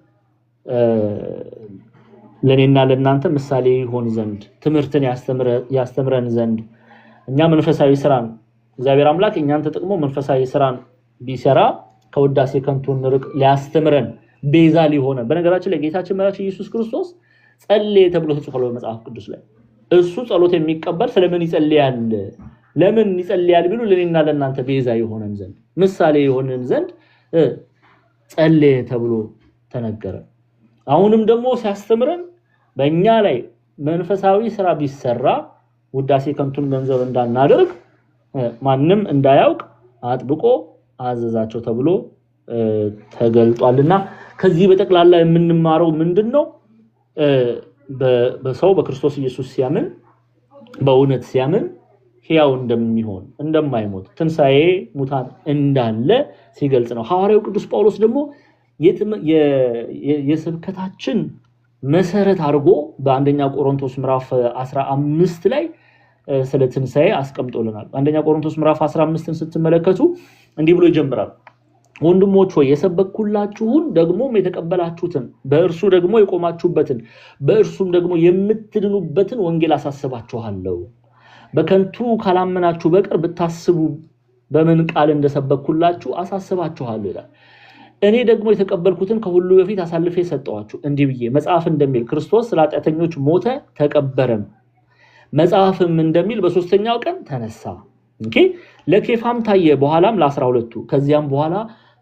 ለኔና ለእናንተ ምሳሌ ይሆን ዘንድ ትምህርትን ያስተምረን ዘንድ እኛ መንፈሳዊ ስራን እግዚአብሔር አምላክ እኛን ተጠቅሞ መንፈሳዊ ስራን ቢሰራ ከውዳሴ ከንቱ ንርቅ ሊያስተምረን ቤዛ ሊሆነ። በነገራችን ላይ ጌታችን መራችን ኢየሱስ ክርስቶስ ጸልየ ተብሎ ተጽፏል በመጽሐፍ ቅዱስ ላይ። እሱ ጸሎት የሚቀበል ስለምን ይጸልያል? ለምን ይጸልያል ቢሉ ለኔና ለእናንተ ቤዛ ይሆነን ዘንድ ምሳሌ ይሆነን ዘንድ ጸልየ ተብሎ ተነገረ። አሁንም ደግሞ ሲያስተምረን በእኛ ላይ መንፈሳዊ ስራ ቢሰራ ውዳሴ ከንቱን ገንዘብ እንዳናደርግ ማንም እንዳያውቅ አጥብቆ አዘዛቸው ተብሎ ተገልጧልና ከዚህ በጠቅላላ የምንማረው ምንድነው? በሰው በክርስቶስ ኢየሱስ ሲያምን በእውነት ሲያምን ሕያው እንደሚሆን እንደማይሞት ትንሣኤ ሙታን እንዳለ ሲገልጽ ነው። ሐዋርያው ቅዱስ ጳውሎስ ደግሞ የስብከታችን መሰረት አድርጎ በአንደኛ ቆሮንቶስ ምዕራፍ 15 ላይ ስለ ትንሣኤ አስቀምጦልናል። አንደኛ ቆሮንቶስ ምዕራፍ 15ን ስትመለከቱ እንዲህ ብሎ ይጀምራል። ወንድሞች ሆይ የሰበኩላችሁን ደግሞም የተቀበላችሁትን በእርሱ ደግሞ የቆማችሁበትን በእርሱም ደግሞ የምትድኑበትን ወንጌል አሳስባችኋለሁ። በከንቱ ካላመናችሁ በቀር ብታስቡ በምን ቃል እንደሰበኩላችሁ አሳስባችኋለሁ ይላል። እኔ ደግሞ የተቀበልኩትን ከሁሉ በፊት አሳልፌ ሰጠኋችሁ እንዲህ ብዬ መጽሐፍ እንደሚል ክርስቶስ ስለ ኃጢአተኞች ሞተ ተቀበረም፣ መጽሐፍም እንደሚል በሶስተኛው ቀን ተነሳ። ኦኬ ለኬፋም ታየ፣ በኋላም ለ12ቱ፣ ከዚያም በኋላ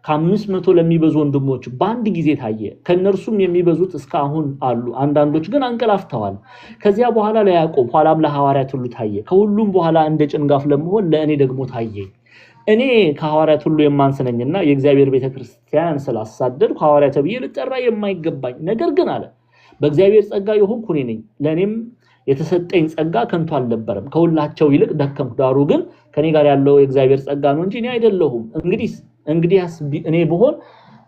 ከ500 ለሚበዙ ወንድሞች በአንድ ጊዜ ታየ። ከነርሱም የሚበዙት እስካሁን አሉ፣ አንዳንዶች ግን አንቀላፍተዋል። ከዚያ በኋላ ለያዕቆብ፣ ኋላም ለሐዋርያት ሁሉ ታየ። ከሁሉም በኋላ እንደ ጭንጋፍ ለመሆን ለእኔ ደግሞ ታየ። እኔ ከሐዋርያት ሁሉ የማንስነኝና የእግዚአብሔር ቤተክርስቲያን ስላሳደድኩ ሐዋርያ ተብዬ ልጠራ የማይገባኝ፣ ነገር ግን አለ በእግዚአብሔር ጸጋ የሆንኩ እኔ ነኝ። ለእኔም የተሰጠኝ ጸጋ ከንቱ አልነበረም፣ ከሁላቸው ይልቅ ደከምኩ። ዳሩ ግን ከኔ ጋር ያለው የእግዚአብሔር ጸጋ ነው እንጂ እኔ አይደለሁም። እንግዲህስ እኔ ብሆን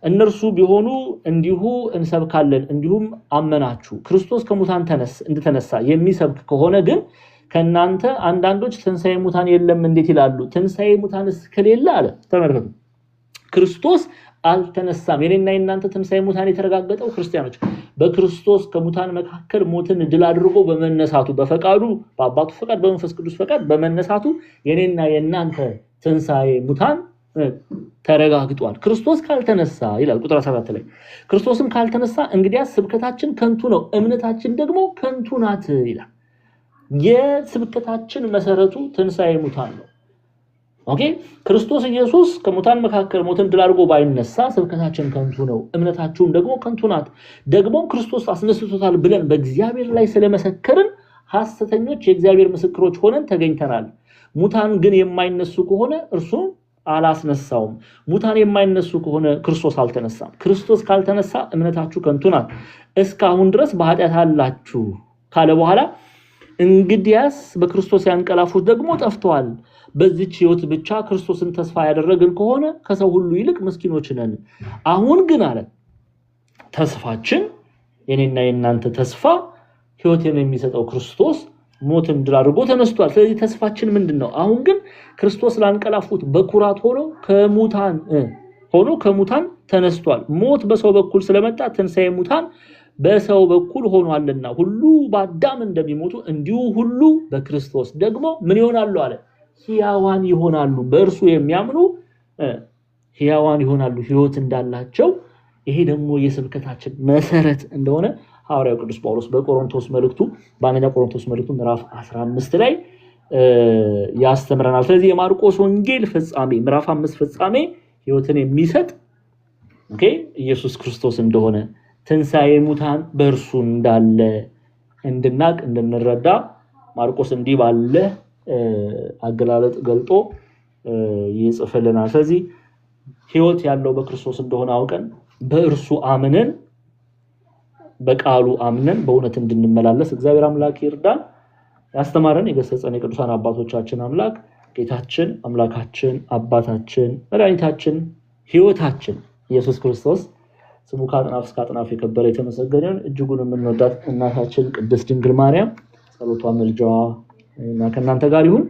እነርሱ ቢሆኑ እንዲሁ እንሰብካለን፣ እንዲሁም አመናችሁ። ክርስቶስ ከሙታን እንደተነሳ የሚሰብክ ከሆነ ግን ከናንተ አንዳንዶች ትንሣኤ ሙታን የለም እንዴት ይላሉ? ትንሣኤ ሙታንስ ከሌለ አለ ተመልከቱ፣ ክርስቶስ አልተነሳም። የኔና የናንተ ትንሣኤ ሙታን የተረጋገጠው ክርስቲያኖች በክርስቶስ ከሙታን መካከል ሞትን ድል አድርጎ በመነሳቱ በፈቃዱ በአባቱ ፈቃድ በመንፈስ ቅዱስ ፈቃድ በመነሳቱ የኔና የናንተ ትንሣኤ ሙታን ተረጋግጧል። ክርስቶስ ካልተነሳ ይላል ቁጥር 14 ላይ ክርስቶስም ካልተነሳ እንግዲያስ ስብከታችን ከንቱ ነው፣ እምነታችን ደግሞ ከንቱ ናት ይላል። የስብከታችን መሰረቱ ትንሣኤ ሙታን ነው። ኦኬ ክርስቶስ ኢየሱስ ከሙታን መካከል ሞትን ድል አድርጎ ባይነሳ ስብከታችን ከንቱ ነው፣ እምነታችሁም ደግሞ ከንቱ ናት። ደግሞ ክርስቶስ አስነስቶታል ብለን በእግዚአብሔር ላይ ስለመሰከርን ሐሰተኞች የእግዚአብሔር ምስክሮች ሆነን ተገኝተናል። ሙታን ግን የማይነሱ ከሆነ እርሱ አላስነሳውም። ሙታን የማይነሱ ከሆነ ክርስቶስ አልተነሳም። ክርስቶስ ካልተነሳ እምነታችሁ ከንቱ ናት፣ እስካሁን ድረስ በኃጢአት አላችሁ ካለ በኋላ እንግዲያስ በክርስቶስ ያንቀላፉት ደግሞ ጠፍተዋል። በዚህች ሕይወት ብቻ ክርስቶስን ተስፋ ያደረግን ከሆነ ከሰው ሁሉ ይልቅ ምስኪኖች ነን። አሁን ግን አለ ተስፋችን የኔና የናንተ ተስፋ ሕይወትን የሚሰጠው ክርስቶስ ሞትን ድል አድርጎ ተነስቷል። ስለዚህ ተስፋችን ምንድነው? አሁን ግን ክርስቶስ ላንቀላፉት በኩራት ሆኖ ከሙታን ተነስቷል። ሞት በሰው በኩል ስለመጣ ትንሣኤ ሙታን በሰው በኩል ሆኗልና ሁሉ በአዳም እንደሚሞቱ እንዲሁ ሁሉ በክርስቶስ ደግሞ ምን ይሆናሉ አለ ሕያዋን ይሆናሉ። በእርሱ የሚያምኑ ሕያዋን ይሆናሉ ሕይወት እንዳላቸው። ይሄ ደግሞ የስብከታችን መሰረት እንደሆነ ሐዋርያው ቅዱስ ጳውሎስ በአንደኛ ቆሮንቶስ መልእክቱ ምዕራፍ 15 ላይ ያስተምረናል። ስለዚህ የማርቆስ ወንጌል ፍጻሜ ምዕራፍ 5 ፍጻሜ ሕይወትን የሚሰጥ ኢየሱስ ክርስቶስ እንደሆነ ትንሣኤ ሙታን በእርሱ እንዳለ እንድናቅ እንድንረዳ ማርቆስ እንዲህ ባለ አገላለጥ ገልጦ ይጽፍልናል። ስለዚህ ሕይወት ያለው በክርስቶስ እንደሆነ አውቀን በእርሱ አምነን በቃሉ አምነን በእውነት እንድንመላለስ እግዚአብሔር አምላክ ይርዳን። ያስተማረን የገሰጸን የቅዱሳን አባቶቻችን አምላክ ጌታችን አምላካችን አባታችን መድኃኒታችን ሕይወታችን ኢየሱስ ክርስቶስ ስሙ ከአጥናፍ እስከ አጥናፍ የከበረ የተመሰገነውን እጅጉን የምንወዳት እናታችን ቅድስት ድንግል ማርያም ጸሎቷ መልጃዋ እና ከእናንተ ጋር ይሁን።